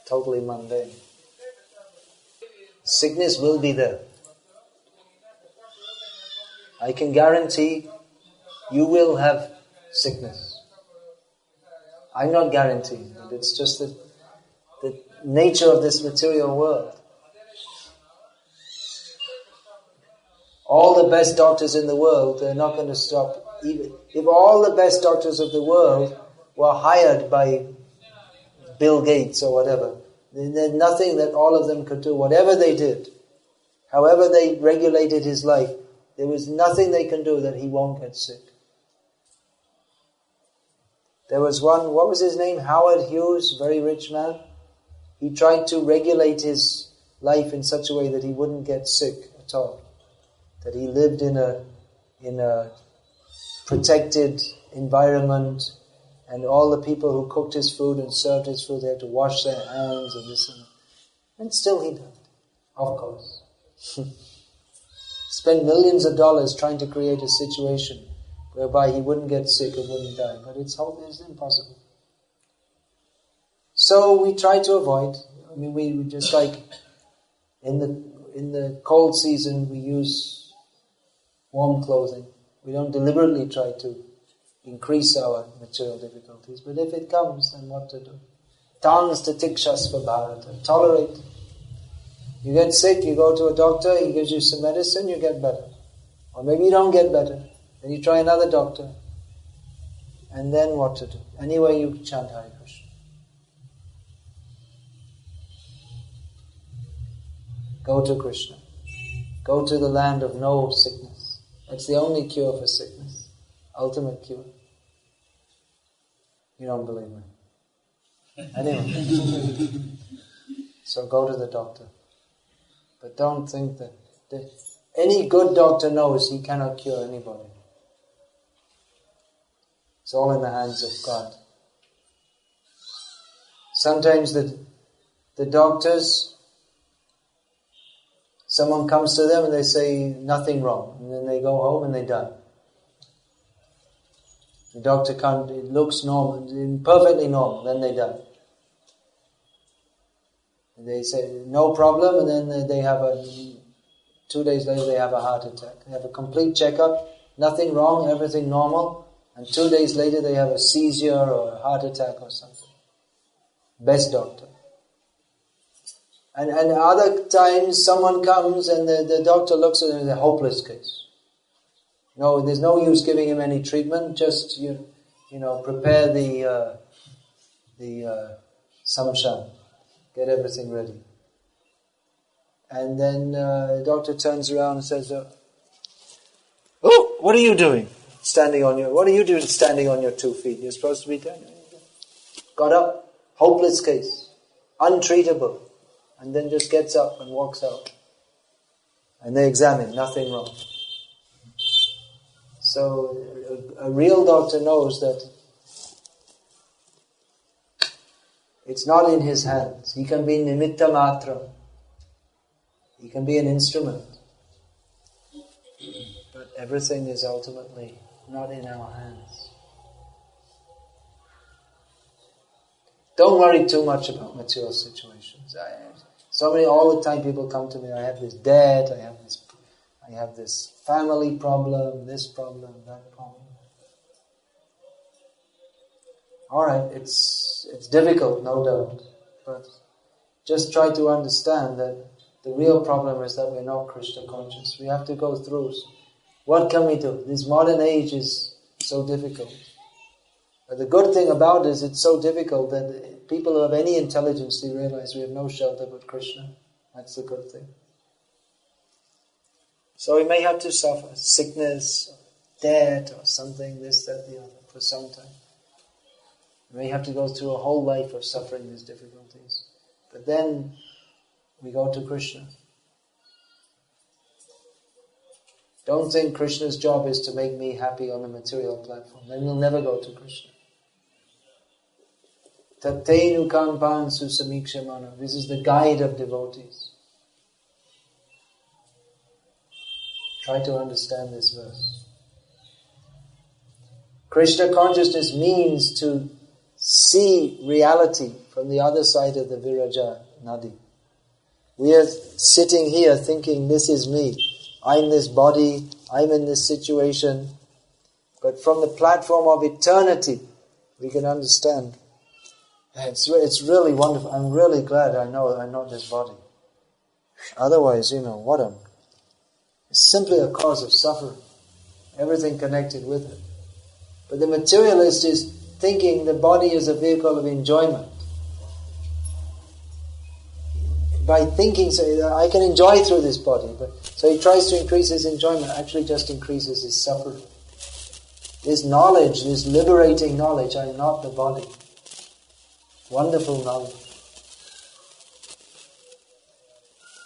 totally mundane. Sickness will be there. I can guarantee you will have sickness. I'm not guaranteeing, but it's just that nature of this material world. All the best doctors in the world, they're not going to stop. Even if all the best doctors of the world were hired by Bill Gates or whatever, then there's nothing that all of them could do. Whatever they did, however they regulated his life, there was nothing they can do that he won't get sick. There was one, what was his name? Howard Hughes, very rich man. He tried to regulate his life in such a way that he wouldn't get sick at all. That he lived in a protected environment, and all the people who cooked his food and served his food, they had to wash their hands and this and that. And still he died, of course. Spent millions of dollars trying to create a situation whereby he wouldn't get sick and wouldn't die. But it's impossible. So we try to avoid. I mean, we just like in the cold season we use warm clothing. We don't deliberately try to increase our material difficulties. But if it comes, then what to do? Tans tatikshas for Bharata. Tolerate. You get sick, you go to a doctor, he gives you some medicine, you get better. Or maybe you don't get better. Then you try another doctor. And then what to do? Anyway, you chant Hare Krishna. Go to Krishna. Go to the land of no sickness. That's the only cure for sickness. Ultimate cure. You don't believe me? Anyway. So go to the doctor. But don't think that any good doctor knows he cannot cure anybody. It's all in the hands of God. Sometimes the doctors, someone comes to them and they say nothing wrong, and then they go home and they die. The doctor can't, it looks normal, perfectly normal, then they die. And they say no problem, and then they have 2 days later they have a heart attack. They have a complete checkup, nothing wrong, everything normal, and 2 days later they have a seizure or a heart attack or something. Best doctor. And other times someone comes and the doctor looks at him and it's a hopeless case. No, there's no use giving him any treatment, just prepare the samshan, get everything ready. And then the doctor turns around and says, "Oh, what are you doing? What are you doing standing on your 2 feet? You're supposed to be down." Got up, hopeless case, untreatable, and then just gets up and walks out. And they examine, nothing wrong. So a real doctor knows that it's not in his hands. He can be nimitta matra. He can be an instrument. But everything is ultimately not in our hands. Don't worry too much about material situations. All the time people come to me, I have this debt, I have this family problem, this problem, that problem. Alright, it's difficult, no doubt. But just try to understand that the real problem is that we're not Krishna conscious. We have to go through. What can we do? This modern age is so difficult. But the good thing about it is it's so difficult that people who have any intelligence, they realize we have no shelter but Krishna. That's the good thing. So we may have to suffer sickness, debt, or something, this, that, the other, for some time. We may have to go through a whole life of suffering these difficulties. But then we go to Krishna. Don't think Krishna's job is to make me happy on a material platform. Then we'll never go to Krishna. Tattenu kampan susamikshamana. This is the guide of devotees. Try to understand this verse. Krishna consciousness means to see reality from the other side of the Viraja Nadi. We are sitting here thinking, this is me. I'm this body, I'm in this situation. But from the platform of eternity, we can understand It's really wonderful. I'm really glad I'm not this body. Otherwise, it's simply a cause of suffering. Everything connected with it. But the materialist is thinking the body is a vehicle of enjoyment. By thinking, I can enjoy through this body. So he tries to increase his enjoyment, actually just increases his suffering. This knowledge, this liberating knowledge, I'm not the body. Wonderful knowledge.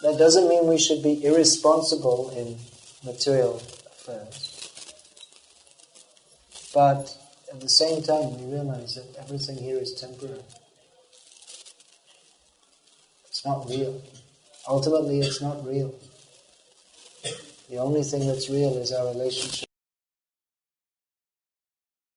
That doesn't mean we should be irresponsible in material affairs. But at the same time, we realize that everything here is temporary. It's not real. Ultimately, it's not real. The only thing that's real is our relationship